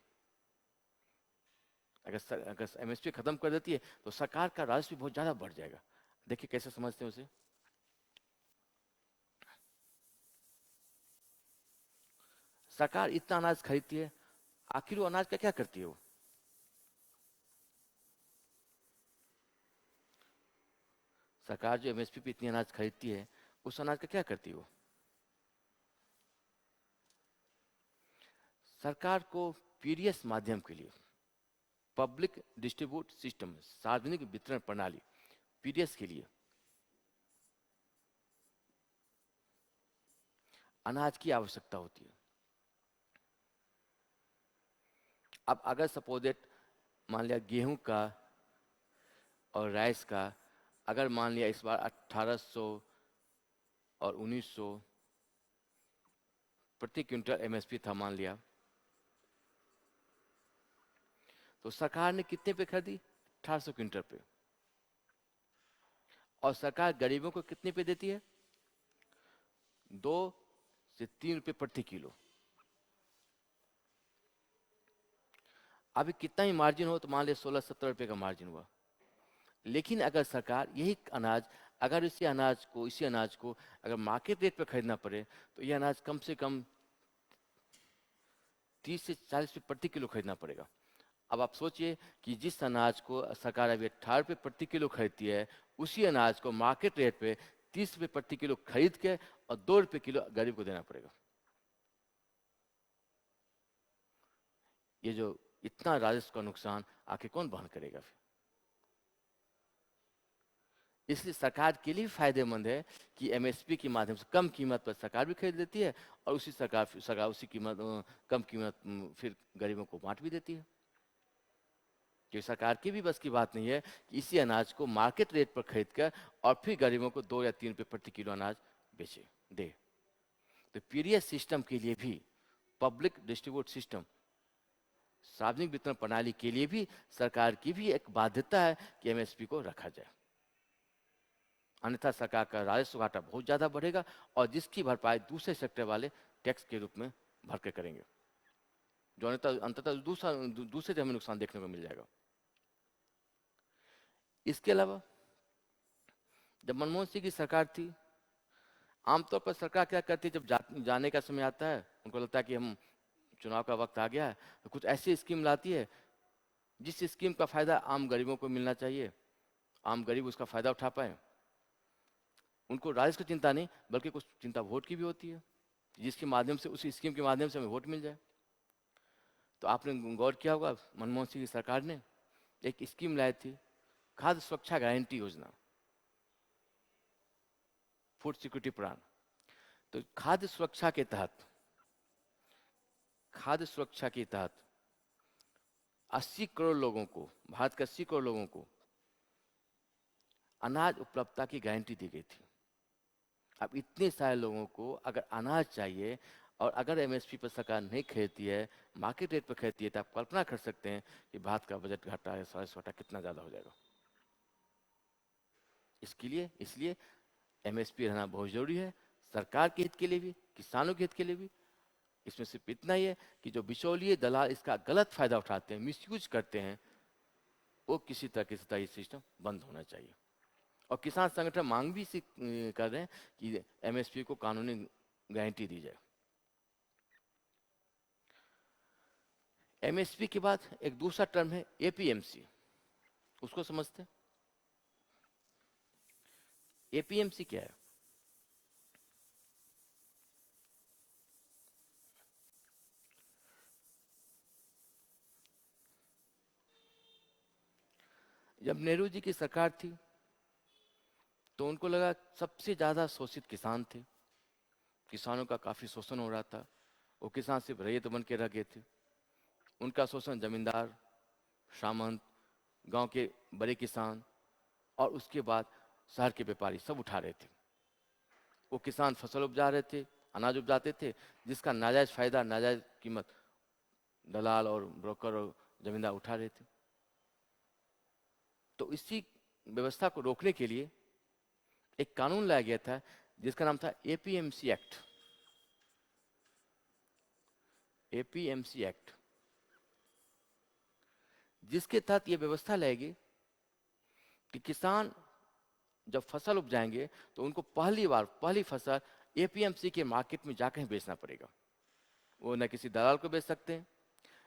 अगर MSP खत्म कर देती है तो सरकार का राजस्व बहुत ज्यादा बढ़ जाएगा। देखिए कैसे समझते हैं उसे। सरकार इतना अनाज खरीदती है, आखिर वो अनाज का क्या करती है? वो सरकार जो MSP पे इतनी अनाज खरीदती है, उस अनाज का क्या करती है? वो सरकार को PDS माध्यम के लिए, पब्लिक डिस्ट्रीब्यूट सिस्टम, सार्वजनिक वितरण प्रणाली PDS के लिए अनाज की आवश्यकता होती है। अब अगर सपोजेट मान लिया गेहूं का और राइस का, अगर मान लिया इस बार 1800 और 1900 प्रति क्विंटल MSP था मान लिया, तो सरकार ने कितने पे खरीदी? 1800 क्विंटल पे। और सरकार गरीबों को कितने पे देती है? 2 से 3 रुपए प्रति किलो। अभी कितना ही मार्जिन हो तो मान लिया 16-17 रुपए का मार्जिन हुआ। लेकिन अगर सरकार यही अनाज, अगर इसी अनाज को अगर मार्केट रेट पर खरीदना पड़े तो यह अनाज कम से कम 30 से 40 रुपए प्रति किलो खरीदना पड़ेगा। अब आप सोचिए कि जिस अनाज को सरकार अभी 18 रुपए प्रति किलो खरीदती है, उसी अनाज को मार्केट रेट पे 30 रुपए प्रति किलो खरीद के और 2 रुपए किलो गरीब को देना पड़ेगा। ये जो इतना राजस्व का नुकसान आखिर कौन वहन करेगा फिर? इसलिए सरकार के लिए फायदेमंद है कि MSP के माध्यम से कम कीमत पर सरकार भी खरीद लेती है और उसी सरकार उसी कीमत, कम कीमत फिर गरीबों को बांट भी देती है। क्योंकि सरकार की भी बस की बात नहीं है कि इसी अनाज को मार्केट रेट पर खरीद कर और फिर गरीबों को 2 या 3 रुपए प्रति किलो अनाज बेचे दे। तो PDS सिस्टम के लिए भी, पब्लिक डिस्ट्रीब्यूट सिस्टम, सार्वजनिक वितरण प्रणाली के लिए भी सरकार की भी एक बाध्यता है कि MSP को रखा जाए, अन्यथा सरकार का राजस्व घाटा बहुत ज्यादा बढ़ेगा और जिसकी भरपाई दूसरे सेक्टर वाले टैक्स के रूप में भर के करेंगे, जो अंततः दूसरे हमें नुकसान देखने को मिल जाएगा। इसके अलावा जब मनमोहन सिंह की सरकार थी, आमतौर पर सरकार क्या करती है, जब जाने का समय आता है, उनको लगता है कि हम चुनाव का वक्त आ गया है, तो कुछ ऐसी स्कीम लाती है जिस स्कीम का फायदा आम गरीबों को मिलना चाहिए, आम गरीब उसका फायदा उठा पाए। उनको राजस्व की चिंता नहीं, बल्कि कुछ चिंता वोट की भी होती है, जिसके माध्यम से, उसी स्कीम के माध्यम से हमें वोट मिल जाए। तो आपने गौर किया होगा, मनमोहन सिंह की सरकार ने एक स्कीम लाई थी, खाद्य सुरक्षा गारंटी योजना, फूड सिक्योरिटी प्लान। तो खाद्य सुरक्षा के तहत 80 करोड़ लोगों को, भारत के 80 करोड़ लोगों को अनाज उपलब्धता की गारंटी दी गई थी। अब इतने सारे लोगों को अगर अनाज चाहिए और अगर MSP पर सरकार नहीं खरीदती है, मार्केट रेट पर खरीदती है, तो आप कल्पना कर सकते हैं कि भारत का बजट घाटा या राजस्व घाटा कितना ज्यादा हो जाएगा। इसलिए MSP रहना बहुत जरूरी है। सरकार के हित के लिए भी, किसानों के हित के लिए भी। इसमें सिर्फ इतना ही है कि जो बिचौलिए दलाल इसका गलत फायदा उठाते हैं, मिसयूज करते हैं, वो किसी तरह ये सिस्टम बंद होना चाहिए। और किसान संगठन मांग भी कर रहे हैं कि एमएसपी को कानूनी गारंटी दी जाए। एमएसपी के बाद एक दूसरा टर्म है एपीएमसी, उसको समझते हैं। एपीएमसी क्या है? जब नेहरू जी की सरकार थी तो उनको लगा सबसे ज्यादा शोषित किसान थे, किसानों का काफी शोषण हो रहा था। वो किसान सिर्फ रैयत बन के रह गए थे। उनका शोषण जमींदार, सामंत, गांव के बड़े किसान और उसके बाद शहर के व्यापारी सब उठा रहे थे। वो किसान फसल उपजा रहे थे, अनाज उपजाते थे, जिसका नाजायज फायदा, नाजायज कीमत दलाल और ब्रोकर और जमींदार उठा रहे थे। तो इसी व्यवस्था को रोकने के लिए एक कानून लाया गया था जिसका नाम था एपीएमसी एक्ट। एपीएमसी एक्ट, जिसके तहत यह व्यवस्था लाएगी कि किसान जब फसल उपजाएंगे तो उनको पहली फसल एपीएमसी के मार्केट में जाकर ही बेचना पड़ेगा। वो न किसी दलाल को बेच सकते हैं,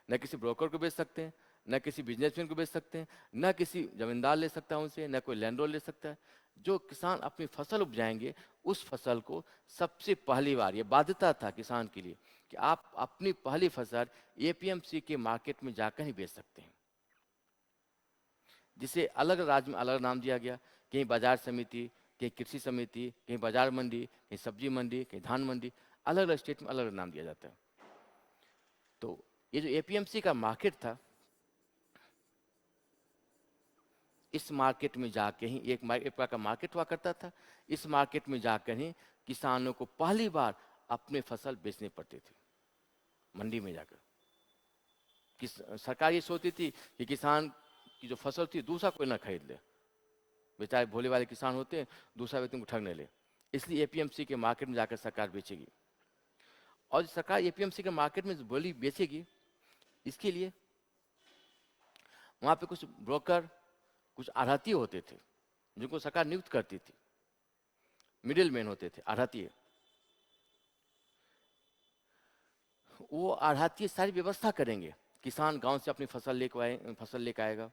न किसी ब्रोकर को बेच सकते हैं, न किसी बिजनेसमैन को बेच सकते हैं, न किसी जमींदार ले सकता है उनसे, न कोई लैंडलॉर्ड ले सकता है। जो किसान अपनी फसल उपजाएंगे उस फसल को सबसे पहली बार, ये बाध्यता था किसान के लिए कि आप अपनी पहली फसल एपीएमसी के मार्केट में जाकर ही बेच सकते हैं, जिसे अलग राज्य में अलग नाम दिया गया। कहीं बाजार समिति, कहीं कृषि समिति, कहीं बाजार मंडी, कहीं सब्जी मंडी, कहीं धान मंडी, अलग अलग स्टेट में अलग अलग नाम दिया जाता है। तो ये जो एपीएमसी का मार्केट था, इस मार्केट में जाके ही एक प्रकार का मार्केट हुआ करता था। इस मार्केट में जाकर ही किसानों को पहली बार अपने फसल बेचने पड़ते थे मंडी में जाकर। सरकार ये सोचती थी कि किसान की जो फसल थी दूसरा कोई ना खरीद ले, बेचारे भोले वाले किसान होते हैं, दूसरा व्यक्ति को ठगने ले, इसलिए एपीएमसी के मार्केट में जाकर सरकार बेचेगी। और सरकार एपीएमसी के मार्केट में बोली बेचेगी, इसके लिए वहां पे कुछ ब्रोकर, कुछ आढ़ती होते थे जिनको सरकार नियुक्त करती थी। मिडिल मैन होते थे आढ़ती। वो आढ़ती सारी व्यवस्था करेंगे। किसान गांव से अपनी फसल लेकर आएगा,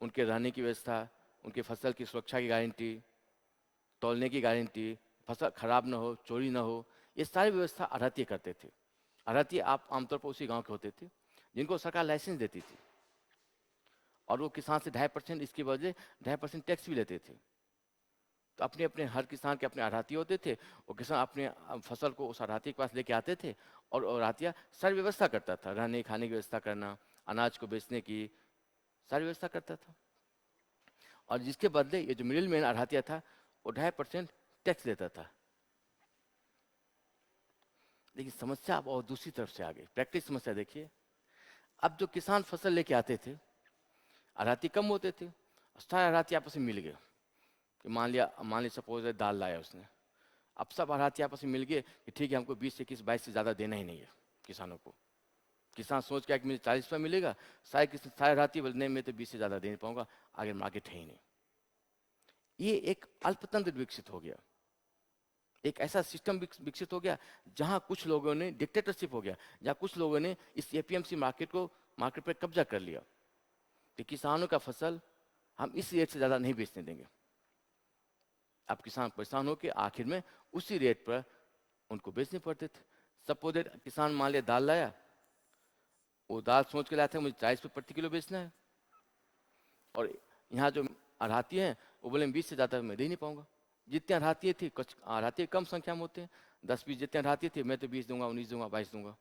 उनके रहने की व्यवस्था, उनके फसल की सुरक्षा की गारंटी, तौलने की गारंटी, फसल खराब ना हो, चोरी ना हो, ये सारी व्यवस्था आढ़ती करते थे। आढ़ती आप आमतौर पर उसी गांव के होते थे जिनको सरकार लाइसेंस देती थी, और वो किसान से 2.5%, इसकी वजह 2.5% टैक्स भी लेते थे। तो अपने अपने हर किसान के अपने आढ़ती होते थे, और किसान अपने फसल को उस आढ़ती के पास लेके आते थे, और आढ़तिया सारी व्यवस्था करता था, रहने खाने की व्यवस्था करना, अनाज को बेचने की सारी व्यवस्था करता था। और जिसके बदले ये जो मिडिल मैन आढ़तिया था वो 2.5% टैक्स लेता था। लेकिन समस्या अब और दूसरी तरफ से आ गई। प्रैक्टिस समस्या देखिए, अब जो किसान फसल लेके आते थे, आढ़ती कम होते थे, सारे आढ़ती आपस में मिल गए कि मान लिया सपोज दाल लाया उसने, अब सब आढ़ती आपस में मिल गए कि ठीक है, हमको 20 से 21 22 से ज़्यादा देना ही नहीं है किसानों को। किसान सोच के कि मुझे 40 रुपये मिलेगा, सारे आढ़ती बोले नहीं, मैं तो 20 से ज़्यादा दे नहीं पाऊंगा, आगे मार्केट है ही नहीं। ये एक अल्पतंत्र विकसित हो गया, एक ऐसा सिस्टम विकसित हो गया जहां कुछ लोगों ने, डिक्टेटरशिप हो गया, जहां कुछ लोगों ने इस एपीएमसी मार्केट पर कब्जा कर लिया कि किसानों का फसल हम इस रेट से ज़्यादा नहीं बेचने देंगे। अब किसान परेशान होकर आखिर में उसी रेट पर उनको बेचने पड़ते थे। सपोज किसान मान लिया दाल लाया, वो दाल सोच के लाया था मुझे 40 रुपये प्रति किलो बेचना है, और यहाँ जो आढ़ती हैं वो बोले 20 से ज़्यादा मैं दे नहीं पाऊंगा। जितने आढ़ती थी, कुछ आढ़ती कम संख्या में होते हैं, 10-20 जितने आढ़ती थे, मैं तो 20 दूंगा, 19 दूंगा, 22 दूंगा।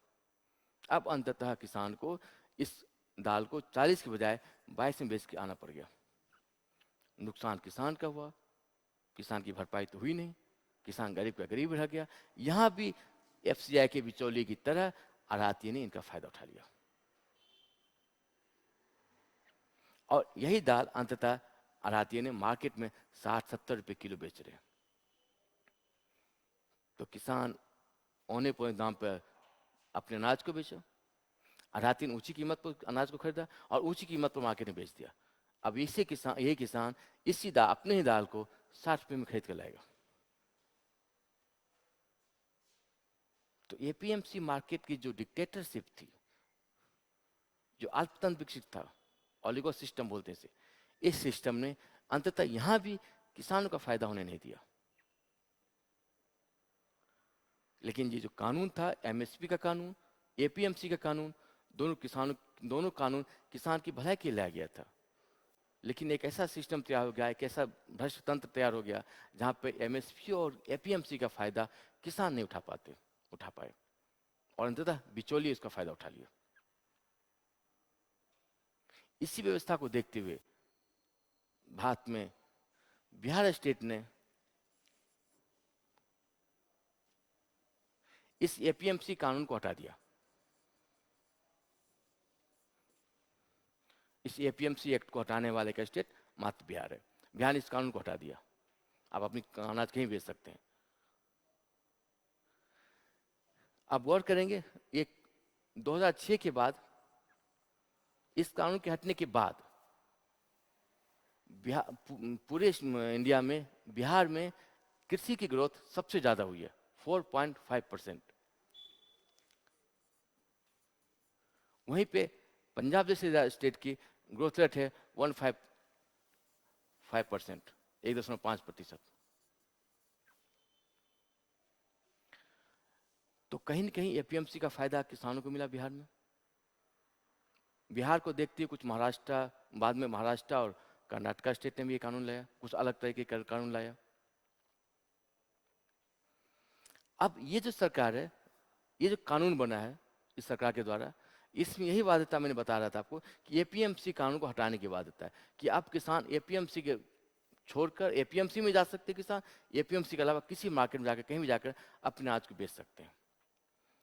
अब अंततः किसान को इस दाल को 40 के बजाय 22 में बेच के आना पड़ गया। नुकसान किसान का हुआ, किसान की भरपाई तो हुई नहीं, किसान गरीब का गरीब रह गया। यहाँ भी एफसीआई के बिचौलिए की तरह आढ़ती ने इनका फायदा उठा लिया, और यही दाल अंततः आढ़ती ने मार्केट में 60-70 रुपए किलो बेच रहे हैं। तो किसान औने पौने दाम पर अपने अनाज को बेचा, आढ़ाती ने ऊंची कीमत पर अनाज को खरीदा और ऊंची कीमत पर मार्केट में बेच दिया। अब इसे किसान, ये किसान इसी दाल, अपने ही दाल को 60 रुपये में खरीद कर लाएगा। तो एपीएमसी मार्केट की जो डिक्टेटरशिप थी, जो अल्पतंत्र विकसित था, ऑलिगो सिस्टम बोलते हैं इसे, इस सिस्टम ने अंततः यहां भी किसानों का फायदा होने नहीं दिया। लेकिन ये जो कानून था, एमएसपी का कानून, एपीएमसी का कानून, दोनों कानून किसान की भलाई के लिए लाया गया था। लेकिन एक ऐसा सिस्टम तैयार हो गया, एक ऐसा भ्रष्ट तंत्र तैयार हो गया जहां पे एमएसपी और एपीएमसी का फायदा किसान नहीं उठा पाए और अंततः बिचौलिए इसका फायदा उठा लिया। इसी व्यवस्था को देखते हुए भारत में बिहार स्टेट ने इस एपीएमसी कानून को हटा दिया। इस एपीएमसी एक्ट को हटाने वाले का स्टेट मात्र बिहार है। बिहार ने इस कानून को हटा दिया, आप अपनी अनाज कहीं बेच सकते हैं। अब गौर करेंगे, एक 2006 के बाद, इस कानून के हटने के बाद पूरे इंडिया में बिहार में कृषि की ग्रोथ सबसे ज्यादा हुई है, 4.5%। वहीं पे पंजाब जैसे स्टेट की ग्रोथ रेट है 1.5%, 1.5%। तो कहीं न कहीं एपीएमसी का फायदा किसानों को मिला बिहार में। बिहार को देखते हुए कुछ महाराष्ट्र, बाद में महाराष्ट्र और कर्नाटक स्टेट ने भी ये कानून लाया, कुछ अलग तरीके का कानून लाया। अब ये जो सरकार है, ये जो कानून बना है इस सरकार के द्वारा, इसमें यही बाध्यता मैंने बता रहा था आपको कि एपीएमसी कानून को हटाने की बाध्यता है कि अब किसान एपीएमसी के छोड़कर एपीएमसी में जा सकते हैं। किसान एपीएमसी के अलावा किसी मार्केट में जाकर, कहीं भी जाकर अपने अनाज को बेच सकते हैं।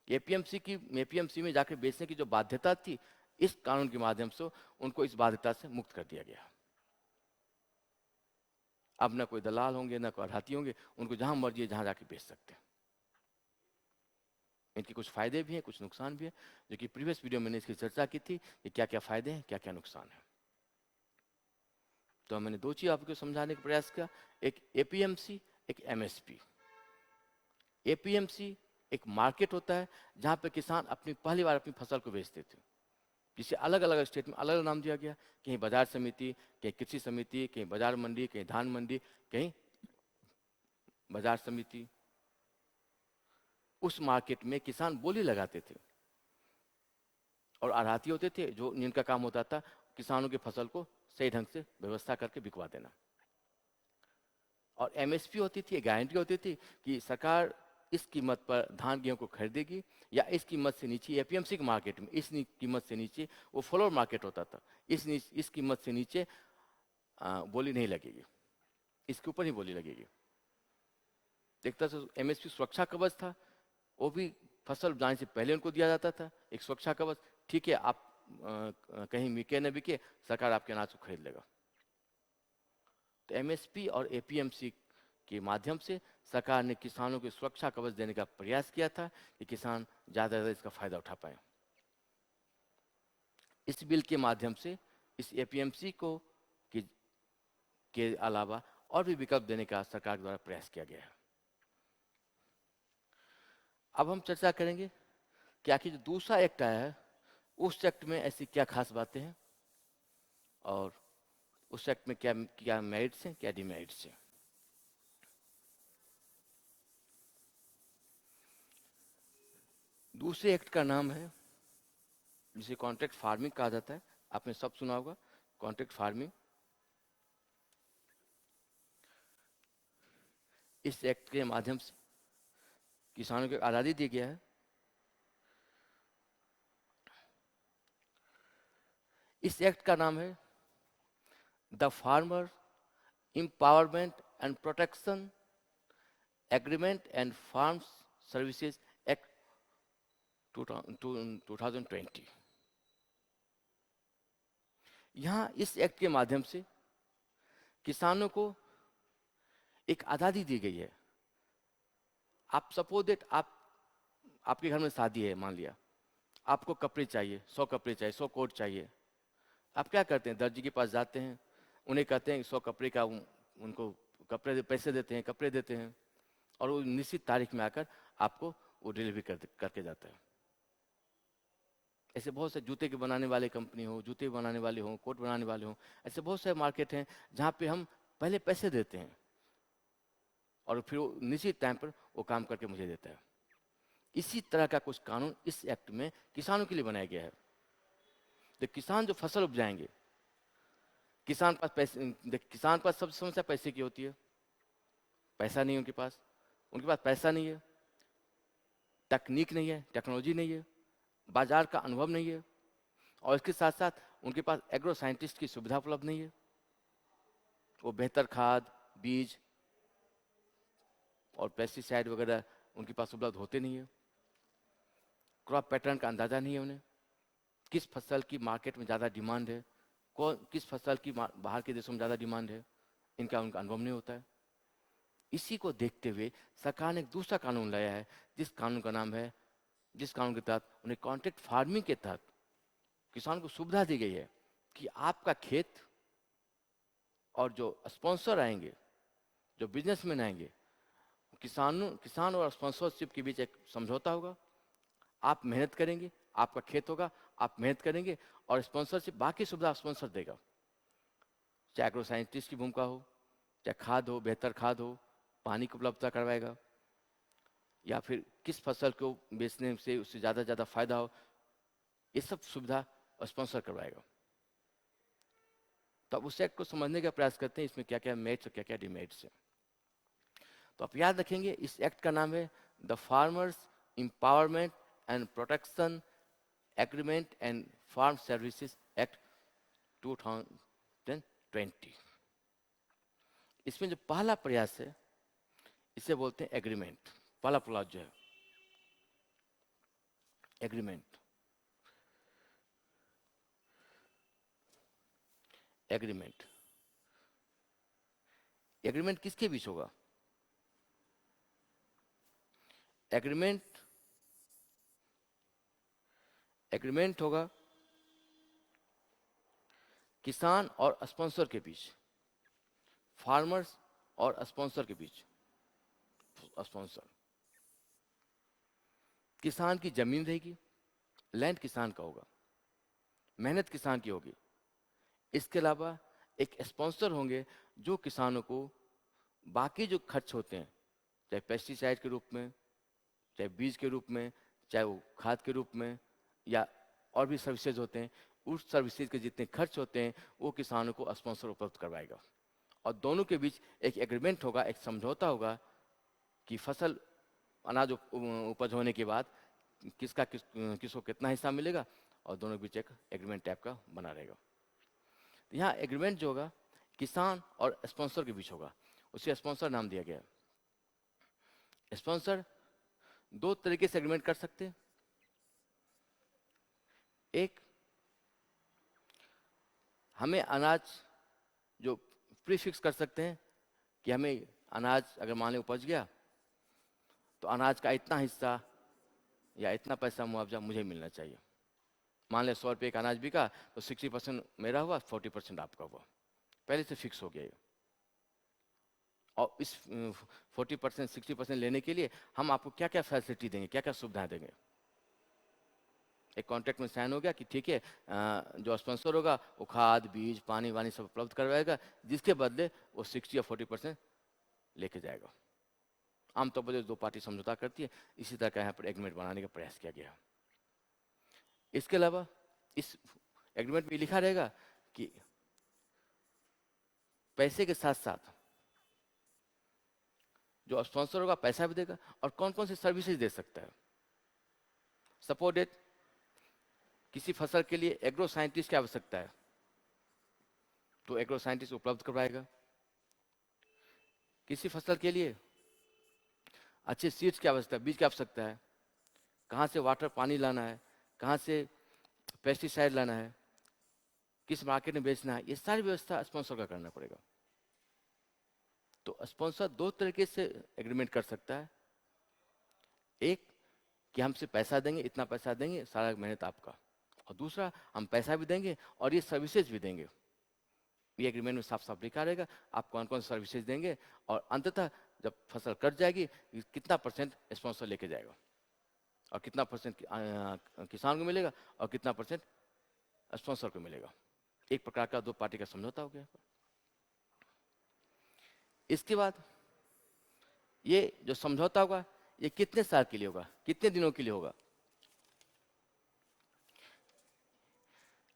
एपीएमसी में जाकर बेचने की जो बाध्यता थी, इस कानून के माध्यम से उनको इस बाध्यता से मुक्त कर दिया गया। अब ना कोई दलाल होंगे, ना कोई आढ़ती होंगे, उनको जहां मर्जी है जहां जाके बेच सकते हैं। इनके कुछ फायदे भी हैं, कुछ नुकसान भी है, जो कि प्रीवियस वीडियो में मैंने इसकी चर्चा की थी कि क्या क्या फायदे हैं, क्या क्या नुकसान है। तो मैंने दो चीज आपको समझाने का प्रयास किया, एक एपीएमसी, एक एमएसपी। एपीएमसी एक मार्केट होता है जहां पे किसान अपनी पहली बार अपनी फसल को बेचते थे, जिसे अलग अलग स्टेट में अलग अलग नाम दिया गया। कहीं बाजार समिति, कहीं कृषि समिति, कहीं बाजार मंडी, कहीं धान मंडी, कहीं बाजार समिति। उस मार्केट में किसान बोली लगाते थे और आढ़ती होते थे जो जिनका काम होता था किसानों की फसल को सही ढंग से व्यवस्था करके बिकवा देना। और एमएसपी होती थी, गारंटी होती थी कि सरकार इस कीमत पर धान गेहूं को खरीदेगी, या इस कीमत से नीचे एपीएमसी के मार्केट में इस कीमत से नीचे, वो फ्लोर मार्केट होता था, इस कीमत से नीचे बोली नहीं लगेगी, इसके ऊपर ही बोली लगेगी। एक तरह से एमएसपी सुरक्षा कवच था, वो भी फसल जाने से पहले उनको दिया जाता था, एक सुरक्षा कवच। ठीक है, आप कहीं बिके न बिके, सरकार आपके अनाज को खरीद लेगा। तो एमएसपी और एपीएमसी के माध्यम से सरकार ने किसानों को सुरक्षा कवच देने का प्रयास किया था कि किसान ज्यादा से ज्यादा इसका फायदा उठा पाए। इस बिल के माध्यम से इस एपीएमसी को के अलावा और भी विकल्प देने का सरकार द्वारा प्रयास किया गया है। अब हम चर्चा करेंगे कि आखिर जो दूसरा एक्ट आया है, उस एक्ट में ऐसी क्या खास बातें हैं और उस एक्ट में क्या क्या मेरिट्स हैं, क्या डिमेरिट्स हैं। दूसरे एक्ट का नाम है, जिसे कॉन्ट्रैक्ट फार्मिंग कहा जाता है। आपने सब सुना होगा, कॉन्ट्रैक्ट फार्मिंग। इस एक्ट के माध्यम से किसानों को आज़ादी दी गया है। इस एक्ट का नाम है the farmer empowerment and protection agreement and farms services act 2020। यहाँ इस एक्ट के माध्यम से किसानों को एक आज़ादी दी गई है। आप सपोज दैट आपके घर में शादी है, मान लिया आपको कपड़े चाहिए, 100 कपड़े चाहिए, 100 कोट चाहिए। आप क्या करते हैं, दर्जी के पास जाते हैं, उन्हें कहते हैं 100 कपड़े का उनको कपड़े पैसे देते हैं, कपड़े देते हैं, और वो निश्चित तारीख में आकर आपको वो डिलीवरी करके जाता है। ऐसे बहुत से जूते के बनाने वाले कंपनी हो, जूते बनाने वाले हों, कोट बनाने वाले हों, ऐसे बहुत से मार्केट हैं जहाँ पे हम पहले पैसे देते हैं और फिर वो निश्चित टाइम पर वो काम करके मुझे देता है। इसी तरह का कुछ कानून इस एक्ट में किसानों के लिए बनाया गया है। तो किसान जो फसल उपजाएंगे, किसान पास सबसे समस्या पैसे की होती है। पैसा नहीं है उनके पास पैसा नहीं है, तकनीक नहीं है, टेक्नोलॉजी नहीं है, बाजार का अनुभव नहीं है, और इसके साथ साथ उनके पास एग्रो साइंटिस्ट की सुविधा उपलब्ध नहीं है। वो बेहतर खाद, बीज और पेस्टिसाइड वगैरह उनके पास उपलब्ध होते नहीं है। क्रॉप पैटर्न का अंदाजा नहीं है उन्हें, किस फसल की मार्केट में ज़्यादा डिमांड है, किस फसल की बाहर के देशों में ज़्यादा डिमांड है, उनका अनुभव नहीं होता है। इसी को देखते हुए सरकार ने एक दूसरा कानून लाया है, जिस कानून का नाम है, जिस कानून के तहत उन्हें कॉन्ट्रैक्ट फार्मिंग के तहत किसान को सुविधा दी गई है कि आपका खेत और जो स्पॉन्सर आएंगे, जो बिजनेसमैन आएंगे, किसान और स्पॉन्सरशिप के बीच एक समझौता होगा। आप मेहनत करेंगे, आपका खेत होगा, आप मेहनत करेंगे, और स्पॉन्सरशिप बाकी सुविधा स्पॉन्सर देगा, चाहे एग्रो साइंटिस्ट की भूमिका हो, चाहे खाद हो, बेहतर खाद हो, पानी की उपलब्धता करवाएगा, या फिर किस फसल को बेचने से उससे ज़्यादा फायदा हो, ये सब सुविधा स्पॉन्सर करवाएगा। तो अब उस एक्ट को समझने का प्रयास करते हैं, इसमें क्या क्या मेरिट्स और क्या क्या डिमेरिट्स हैं। तो आप याद रखेंगे, इस एक्ट का नाम है the farmers empowerment and protection agreement and farm services act 2020। इसमें जो पहला प्रयास है, इसे बोलते हैं एग्रीमेंट। पहला क्लॉज जो है एग्रीमेंट। एग्रीमेंट एग्रीमेंट किसके बीच होगा? एग्रीमेंट होगा किसान और स्पॉन्सर के बीच, फार्मर्स और स्पॉन्सर के बीच। स्पॉन्सर, किसान की जमीन रहेगी, लैंड किसान का होगा, मेहनत किसान की होगी। इसके अलावा एक स्पॉन्सर होंगे जो किसानों को बाकी जो खर्च होते हैं, चाहे पेस्टिसाइड के रूप में, चाहे बीज के रूप में, चाहे वो खाद के रूप में, या और भी सर्विसेज होते हैं, उस सर्विसेज के जितने खर्च होते हैं वो किसानों को स्पॉन्सर उपलब्ध करवाएगा। और दोनों के बीच एक एग्रीमेंट होगा, एक समझौता होगा कि फसल अनाज उपज होने के बाद किसको कितना हिस्सा मिलेगा, और दोनों के बीच एक एग्रीमेंट टाइप का बना रहेगा। तो यहाँ एग्रीमेंट जो होगा किसान और स्पॉन्सर के बीच होगा, उसे स्पॉन्सर नाम दिया गया है। स्पॉन्सर दो तरीके से एग्रीमेंट कर सकते हैं। एक, हमें अनाज जो प्रीफिक्स कर सकते हैं कि हमें अनाज अगर मान लें उपज गया तो अनाज का इतना हिस्सा या इतना पैसा मुआवजा मुझे मिलना चाहिए। मान लें 100 रुपये का अनाज बिका तो 60% मेरा हुआ, 40% आपका हुआ, पहले से फिक्स हो गया ये। और इस 40% 60% लेने के लिए हम आपको क्या क्या फैसिलिटी देंगे, क्या क्या सुविधाएं देंगे। एक कॉन्ट्रैक्ट में साइन हो गया कि ठीक है, जो स्पॉन्सर होगा वो खाद, बीज, पानी वानी सब उपलब्ध करवाएगा, जिसके बदले वो 60 या 40% लेके जाएगा। आमतौर पर दो पार्टी समझौता करती है, इसी तरह का यहाँ पर एग्रीमेंट बनाने का प्रयास किया गया। इसके अलावा इस एग्रीमेंट में लिखा रहेगा कि पैसे के साथ साथ जो स्पॉन्सर होगा पैसा भी देगा और कौन कौन सी सर्विसेज दे सकता है। सपोज दैट किसी फसल के लिए एग्रो साइंटिस्ट की आवश्यकता है तो एग्रो साइंटिस्ट उपलब्ध करवाएगा। किसी फसल के लिए अच्छे सीड्स की आवश्यकता है, बीज की आवश्यकता है, कहाँ से वाटर पानी लाना है, कहाँ से पेस्टिसाइड लाना है, किस मार्केट में बेचना है, ये सारी व्यवस्था स्पॉन्सर का करना पड़ेगा। तो स्पॉन्सर दो तरीके से एग्रीमेंट कर सकता है। एक कि हमसे पैसा देंगे, इतना पैसा देंगे, सारा मेहनत आपका, और दूसरा हम पैसा भी देंगे और ये सर्विसेज भी देंगे। ये एग्रीमेंट में साफ साफ लिखा रहेगा आप कौन कौन सर्विसेज देंगे, और अंततः जब फसल कट जाएगी कितना परसेंट स्पॉन्सर लेके जाएगा, और कितना परसेंट किसान को मिलेगा, और कितना परसेंट स्पॉन्सर को मिलेगा। एक प्रकार का दो पार्टी का समझौता हो गया। इसके बाद ये जो समझौता होगा ये कितने साल के लिए होगा, कितने दिनों के लिए होगा,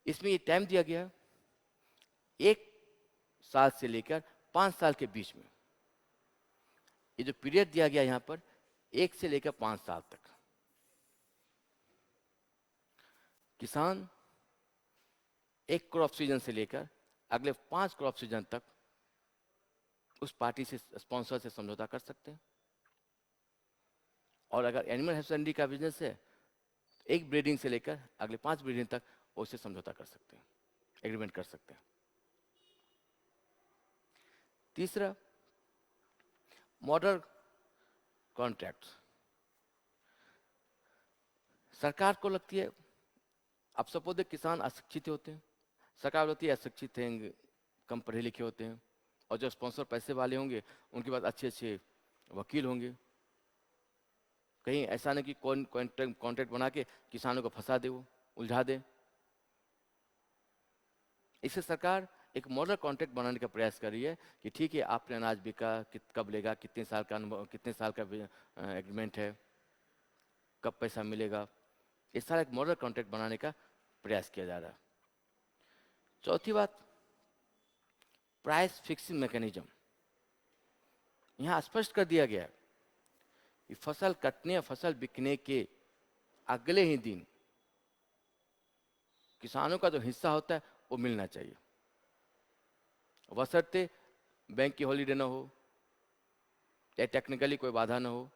इसमें ये टाइम दिया गया है 1 साल से लेकर 5 साल के बीच में। ये जो पीरियड दिया गया यहां पर 1 से लेकर 5 साल तक किसान एक क्रॉप सीजन से लेकर अगले 5 क्रॉप सीजन तक उस पार्टी से, स्पॉन्सर से समझौता कर सकते हैं। और अगर एनिमल हस्बेंड्री का बिजनेस है, एक ब्रीडिंग से लेकर अगले 5 ब्रीडिंग तक उससे समझौता कर सकते हैं, एग्रीमेंट कर सकते हैं। तीसरा, मॉडल कॉन्ट्रैक्ट। सरकार को लगती है, अब सपोज किसान अशिक्षित होते हैं, सरकार बोलती है अशिक्षित हैं, कम पढ़े लिखे होते हैं, और जो स्पॉन्सर पैसे वाले होंगे उनके पास अच्छे अच्छे वकील होंगे, कहीं ऐसा नहीं कि कॉन्ट्रैक्ट बना के किसानों को फंसा दे, वो उलझा दे। इससे सरकार एक मॉडल कॉन्ट्रैक्ट बनाने का प्रयास कर रही है कि ठीक है आपने अनाज बिका, कब लेगा, कितने साल का अनुभव, कितने साल का एग्रीमेंट है, कब पैसा मिलेगा, इस सारा एक मॉडल कॉन्ट्रैक्ट बनाने का प्रयास किया जा रहा है। चौथी बात, प्राइस फिक्सिंग मैकेनिज्म। यहां स्पष्ट कर दिया गया है कि फसल कटने या फसल बिकने के अगले ही दिन किसानों का जो हिस्सा होता है वो मिलना चाहिए, बशर्ते बैंक की हॉलीडे ना हो, या टेक्निकली कोई बाधा ना हो,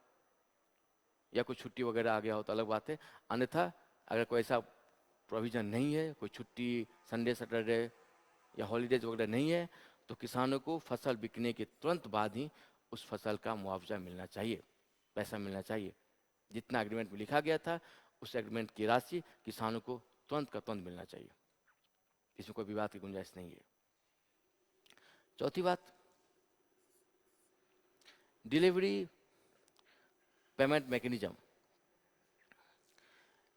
या कोई छुट्टी वगैरह आ गया हो तो अलग बात है। अन्यथा अगर कोई ऐसा प्रोविजन नहीं है, कोई छुट्टी संडे सैटरडे या हॉलीडेज वगैरह नहीं है, तो किसानों को फसल बिकने के तुरंत बाद ही उस फसल का मुआवजा मिलना चाहिए, पैसा मिलना चाहिए। जितना एग्रीमेंट में लिखा गया था उस एग्रीमेंट की राशि किसानों को तुरंत का तुरंत मिलना चाहिए, इसमें कोई विवाद की गुंजाइश नहीं है। चौथी बात, डिलीवरी पेमेंट मैकेनिज्म।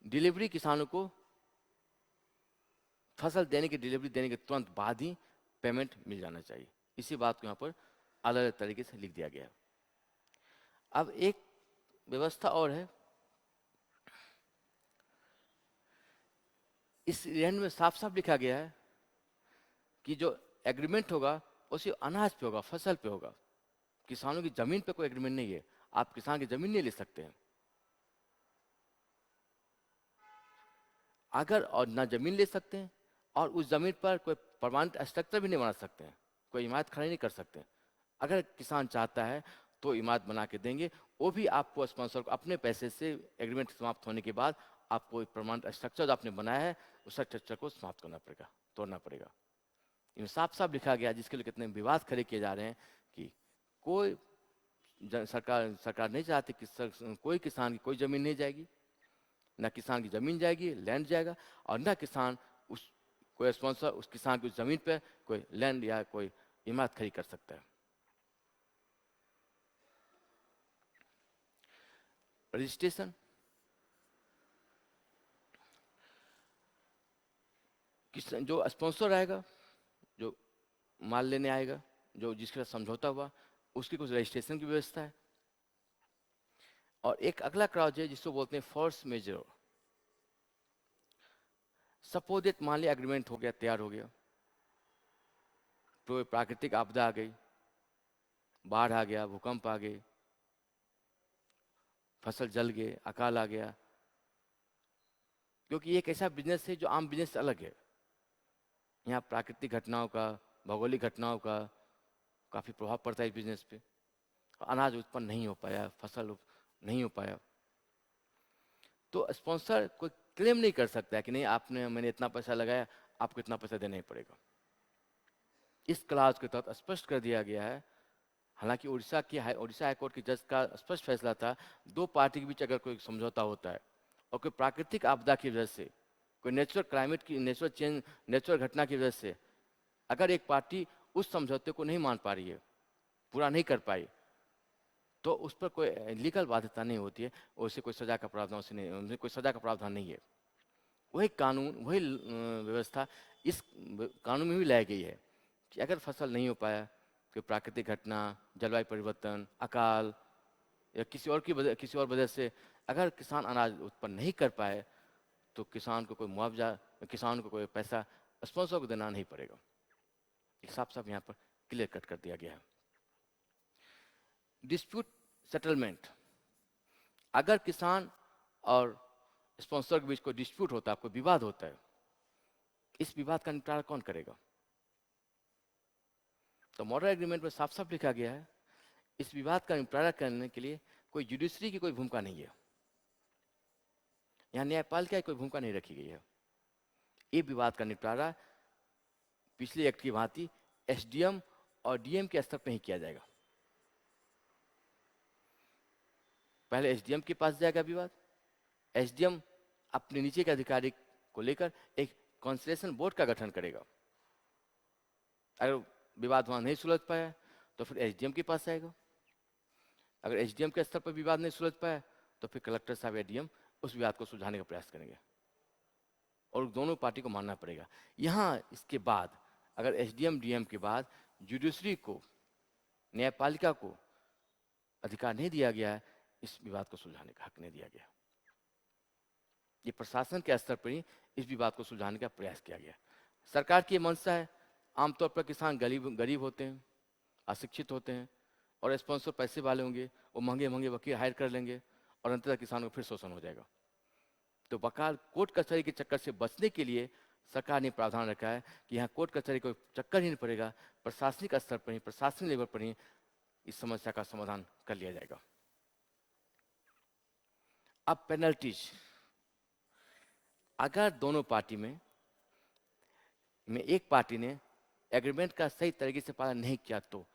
डिलीवरी किसानों को फसल देने की, डिलीवरी देने के तुरंत बाद ही पेमेंट मिल जाना चाहिए। इसी बात को यहाँ पर अलग अलग तरीके से लिख दिया गया। अब एक व्यवस्था और है, इस एंड में साफ साफ लिखा गया है कि जो एग्रीमेंट होगा वो सिर्फ अनाज पे होगा, फसल पे होगा। किसानों की जमीन पे कोई एग्रीमेंट नहीं है, आप किसान की जमीन नहीं ले सकते हैं। अगर और ना जमीन ले सकते हैं और उस जमीन पर कोई परमानेंट स्ट्रक्चर भी नहीं बना सकते हैं, कोई इमारत खड़ी नहीं कर सकते हैं। अगर किसान चाहता है तो इमारत बना के देंगे, वो भी आपको स्पॉन्सर को अपने पैसे से एग्रीमेंट समाप्त होने के बाद आपको एक परमानेंट स्ट्रक्चर जो आपने बनाया है उस स्ट्रक्चर को समाप्त करना पड़ेगा, तोड़ना पड़ेगा। इनमें साफ साफ लिखा गया, जिसके लिए कितने विवाद खड़े किए जा रहे हैं कि कोई सरकार नहीं चाहती कि कोई किसान की कोई जमीन नहीं जाएगी, ना किसान की जमीन जाएगी, लैंड जाएगा, और ना किसान उस कोई स्पॉन्सर उस किसान की उस जमीन पे कोई लैंड या कोई इमारत खड़ी कर सकता है। रजिस्ट्रेशन, जो स्पॉन्सर आएगा, जो माल लेने आएगा, जो जिसके साथ समझौता हुआ, उसकी कुछ रजिस्ट्रेशन की व्यवस्था है। और एक अगला क्लाउज है जिसको बोलते हैं फोर्स मेजर। सपोज इट, मान लिया एग्रीमेंट हो गया, तैयार हो गया, तो प्राकृतिक आपदा आ गई, बाढ़ आ गया, भूकंप आ गए, फसल जल गए, अकाल आ गया। क्योंकि ये एक ऐसा बिजनेस है जो आम बिजनेस से अलग है। यहाँ प्राकृतिक घटनाओं का, भौगोलिक घटनाओं का काफ़ी प्रभाव पड़ता है इस बिजनेस पे। अनाज उत्पन्न नहीं हो पाया, फसल नहीं हो पाया, तो स्पॉन्सर कोई क्लेम नहीं कर सकता है कि नहीं मैंने इतना पैसा लगाया, आपको इतना पैसा देना ही पड़ेगा। इस क्लास के तहत स्पष्ट कर दिया गया है हालांकि उड़ीसा हाईकोर्ट के जज का स्पष्ट फैसला था, दो पार्टी के बीच अगर कोई समझौता होता है और कोई प्राकृतिक आपदा की वजह से, कोई नेचुरल घटना की वजह से अगर एक पार्टी उस समझौते को नहीं मान पा रही है, पूरा नहीं कर पाई, तो उस पर कोई लीगल बाध्यता नहीं होती है, उसे कोई सजा का प्रावधान उसे नहीं, उनमें कोई सजा का प्रावधान नहीं है। वही कानून, वही व्यवस्था इस कानून में भी लाई गई है कि अगर फसल नहीं हो पाया, कोई प्राकृतिक घटना, जलवायु परिवर्तन, अकाल या किसी और वजह से अगर किसान अनाज उत्पन्न नहीं कर पाए, तो किसान को कोई मुआवजा, किसान को कोई पैसा स्पॉन्सर को देना नहीं पड़ेगा। एक साफ साफ यहाँ पर क्लियर कट कर दिया गया है। डिस्प्यूट सेटलमेंट, अगर किसान और स्पॉन्सर के बीच कोई डिस्प्यूट होता है, कोई विवाद होता है, इस विवाद का निपटारा कौन करेगा? तो मॉडल एग्रीमेंट में साफ साफ लिखा गया है, इस विवाद का निपटारा करने के लिए कोई जुडिशरी की कोई भूमिका नहीं है, यहाँ न्यायपालिका की कोई भूमिका नहीं रखी गई है। ये विवाद का निपटारा पिछले एक्ट की भांति एसडीएम और डीएम के स्तर पर ही किया जाएगा। पहले एसडीएम के पास जाएगा विवाद, एसडीएम अपने नीचे के अधिकारी को लेकर एक कॉन्सलेशन बोर्ड का गठन करेगा। अगर विवाद वहां नहीं सुलझ पाया तो फिर एसडीएम के पास आएगा। अगर एसडीएम के स्तर पर विवाद नहीं सुलझ पाया तो फिर कलेक्टर साहब या डीएम उस विवाद को सुलझाने का प्रयास करेंगे और दोनों पार्टी को मानना पड़ेगा। यहाँ इसके बाद अगर एसडीएम डीएम के बाद जुडिशरी को, न्यायपालिका को अधिकार नहीं दिया गया है, इस विवाद को सुलझाने का हक नहीं दिया गया। ये प्रशासन के स्तर पर ही इस विवाद को सुलझाने का प्रयास किया गया। सरकार की मंशा है, आमतौर पर किसान गरीब होते हैं, अशिक्षित होते हैं और स्पॉन्सर पैसे वाले होंगे, वो महंगे महंगे वकील हायर कर लेंगे और अंततः किसानों को फिर शोषण हो जाएगा। तो बकाल कोर्ट कचहरी के चक्कर से बचने के लिए सरकार ने प्रावधान रखा है कि यहाँ कोर्ट कचहरी को चक्कर ही नहीं पड़ेगा, प्रशासनिक स्तर पर ही, प्रशासनिक लेवल पर ही इस समस्या का समाधान कर लिया जाएगा। अब पेनल्टीज, अगर दोनों पार्टी में एक पार्टी ने एग्रीमेंट का सही तरीके से पालन नहीं किया तो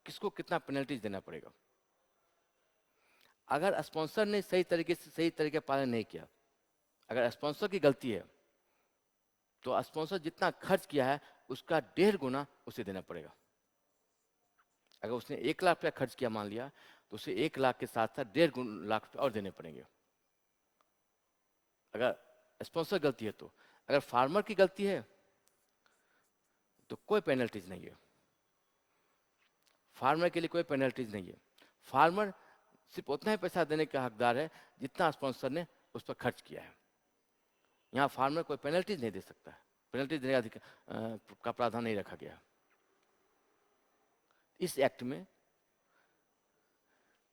किसको कितना पेनल्टीज देना पड़ेगा? अगर स्पॉन्सर ने सही तरीके पालन नहीं किया, अगर स्पॉन्सर की गलती है तो स्पॉन्सर जितना खर्च किया है उसका 1.5 गुना उसे देना पड़ेगा। अगर उसने 1 लाख रुपया खर्च किया मान लिया तो उसे 1 लाख के साथ साथ 1.5 लाख रुपये और देने पड़ेंगे, अगर स्पॉन्सर गलती है तो। अगर फार्मर की गलती है तो कोई पेनल्टीज नहीं है, फार्मर के लिए कोई पेनल्टीज नहीं है। फार्मर सिर्फ उतना ही पैसा देने का हकदार है जितना स्पॉन्सर ने उस पर खर्च किया है। यहाँ फार्मर कोई पेनल्टीज नहीं दे सकता है, पेनल्टीज देने का प्रावधान नहीं रखा गया। इस एक्ट में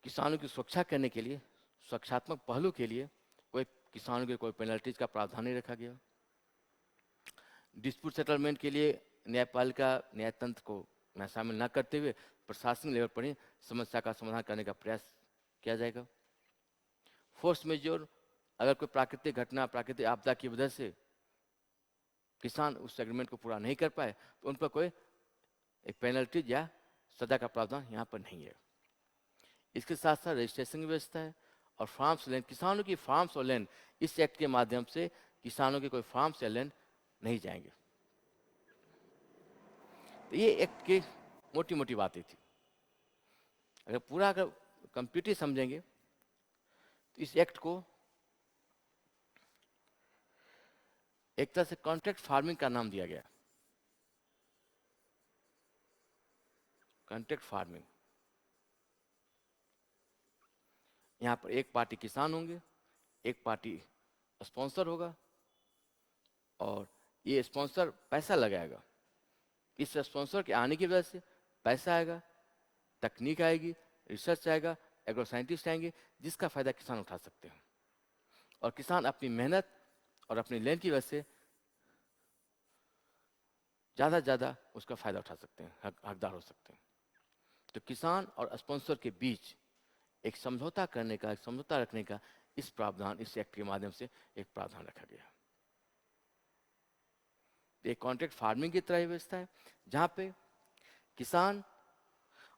किसानों की सुरक्षा करने के लिए, सुरक्षात्मक पहलू के लिए कोई किसानों के कोई पेनल्टीज का प्रावधान नहीं रखा गया। डिस्प्यूट सेटलमेंट के लिए न्यायपालिका, न्यायतंत्र को शामिल न करते हुए प्रशासनिक लेवल पर ही समस्या का समाधान करने का प्रयास किया जाएगा। फोर्स मेजोर, अगर कोई प्राकृतिक घटना, प्राकृतिक आपदा की वजह से किसान उस एग्रीमेंट को पूरा नहीं कर पाए तो उन पर कोई एक पेनल्टी या सजा का प्रावधान यहाँ पर नहीं है। इसके साथ साथ रजिस्ट्रेशन की व्यवस्था है और फार्म्स लैंड, किसानों की फार्म्स और लैंड इस एक्ट के माध्यम से किसानों के कोई फार्म्स या लैंड नहीं जाएंगे। तो ये एक्ट की मोटी मोटी बातें थी। अगर कंप्लीटली समझेंगे तो इस एक्ट को एक तरह से कॉन्ट्रैक्ट फार्मिंग का नाम दिया गया। कॉन्ट्रैक्ट फार्मिंग, यहाँ पर एक पार्टी किसान होंगे, एक पार्टी स्पॉन्सर होगा और ये स्पॉन्सर पैसा लगाएगा। इस स्पॉन्सर के आने की वजह से पैसा आएगा, तकनीक आएगी, रिसर्च आएगा, एग्रो साइंटिस्ट आएंगे जिसका फायदा किसान उठा सकते हैं और किसान अपनी मेहनत और अपनी लैंड की वजह से ज़्यादा से ज़्यादा उसका फायदा उठा सकते हैं, हकदार हो सकते हैं। तो किसान और स्पॉन्सर के बीच एक समझौता करने का, एक समझौता रखने का इस प्रावधान, इस एक्ट के माध्यम से एक प्रावधान रखा गया। एक कॉन्ट्रैक्ट फार्मिंग की तरह व्यवस्था है जहाँ पे किसान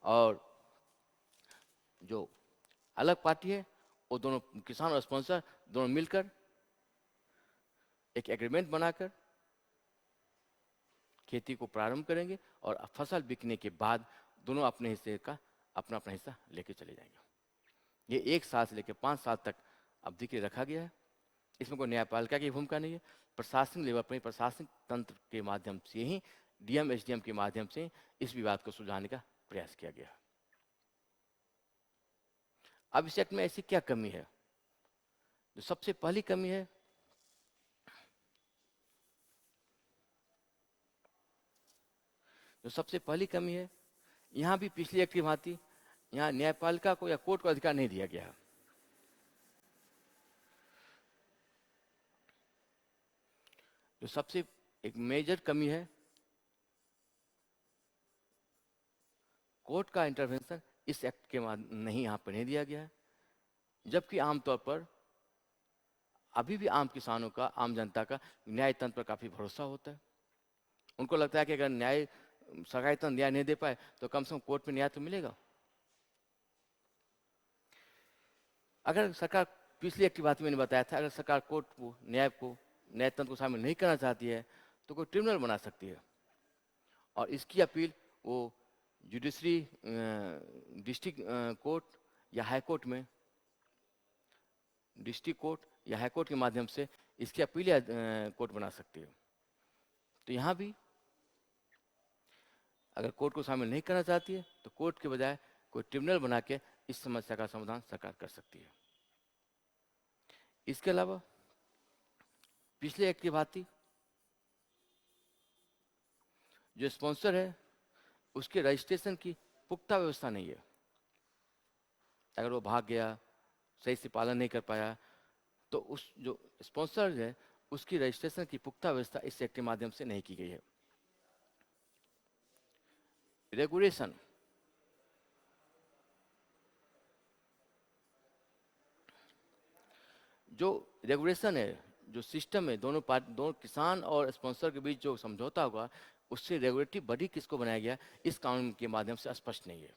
और जो अलग पार्टी है वो दोनों किसान और स्पॉन्सर दोनों मिलकर एक एग्रीमेंट बनाकर खेती को प्रारंभ करेंगे और फसल बिकने के बाद दोनों अपने हिस्से का अपना अपना हिस्सा लेके चले जाएंगे। ये 1 साल से लेकर 5 साल तक अवधि के लिए रखा गया है। इसमें कोई न्यायपालिका की भूमिका नहीं है। प्रशासनिक लेवल पर प्रशासनिक तंत्र के माध्यम से ही डीएम एसडीएम के माध्यम से इस विवाद को सुलझाने का प्रयास किया गया। अब इस एक्ट में ऐसी क्या कमी है? जो सबसे पहली कमी है, यहाँ भी पिछली एक्ट की भांति यहाँ न्यायपालिका को या कोर्ट को अधिकार नहीं दिया गया है। जो सबसे एक मेजर कमी है, कोर्ट का इंटरवेंशन इस एक्ट के नहीं यहाँ पर नहीं दिया गया है। जबकि आमतौर पर अभी भी आम किसानों का, आम जनता का न्याय तंत्र पर काफी भरोसा होता है। उनको लगता है कि अगर न्याय सरकारी तंत्र न्याय नहीं दे पाए तो कम से कम कोर्ट में न्याय तो मिलेगा। अगर सरकार, पिछली एक्ट की बात मैंने बताया था, अगर सरकार कोर्ट को, न्याय तंत्र को शामिल नहीं करना चाहती है तो कोई ट्रिब्यूनल बना सकती है और इसकी अपील वो जुडिशरी डिस्ट्रिक्ट कोर्ट या हाई कोर्ट में, डिस्ट्रिक्ट कोर्ट या हाई कोर्ट के माध्यम से इसकी अपील या कोर्ट बना सकती है। तो यहाँ भी अगर कोर्ट को शामिल नहीं करना चाहती है तो कोर्ट के बजाय कोई ट्रिब्यूनल बना के इस समस्या का समाधान सरकार कर सकती है। इसके अलावा पिछले एक्ट की भांति जो स्पॉन्सर है उसके रजिस्ट्रेशन की पुख्ता व्यवस्था नहीं है। अगर वो भाग गया, सही से पालन नहीं कर पाया, तो उस जो स्पॉन्सर है उसकी रजिस्ट्रेशन की पुख्ता व्यवस्था इस एक्ट के माध्यम से नहीं की गई है। रेगुलेशन, जो रेगुलेशन है, जो सिस्टम है, दोनों किसान और स्पॉन्सर के बीच जो समझौता होगा, उससे रेगुलेटरी बॉडी किसको बनाया गया इस कानून के माध्यम से स्पष्ट नहीं है।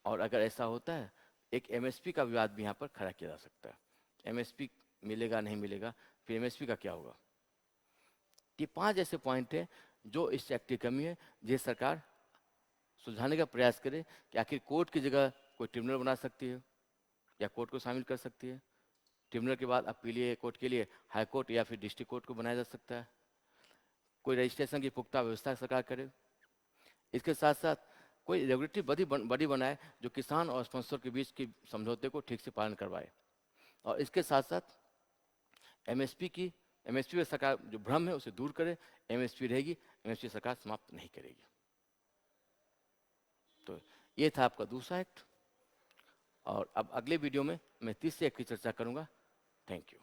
और अगर ऐसा होता है, एक एमएसपी का विवाद भी यहाँ पर खड़ा किया जा सकता है। एमएसपी मिलेगा नहीं मिलेगा, फिर एमएसपी का क्या होगा? ये 5 ऐसे पॉइंट हैं जो इस एक्ट की कमी है, जिसे सरकार सुलझाने का प्रयास करे कि आखिर कोर्ट की जगह कोई ट्रिब्यूनल बना सकती है या कोर्ट को शामिल कर सकती है। ट्रिब्यूनल के बाद अपीलीय कोर्ट के लिए हाई कोर्ट या फिर डिस्ट्रिक्ट कोर्ट को बनाया जा सकता है। कोई रजिस्ट्रेशन की पुख्ता व्यवस्था सरकार करे। इसके साथ साथ कोई रेगुलेटरी बॉडी बनाए जो किसान और स्पॉन्सर के बीच की समझौते को ठीक से पालन करवाए। और इसके साथ साथ एमएसपी में सरकार जो भ्रम है उसे दूर करे। एमएसपी रहेगी, एमएसपी सरकार समाप्त नहीं करेगी। तो ये था आपका दूसरा एक्ट, और अब अगले वीडियो में मैं तीसरे एक्ट की चर्चा करूंगा। Thank you.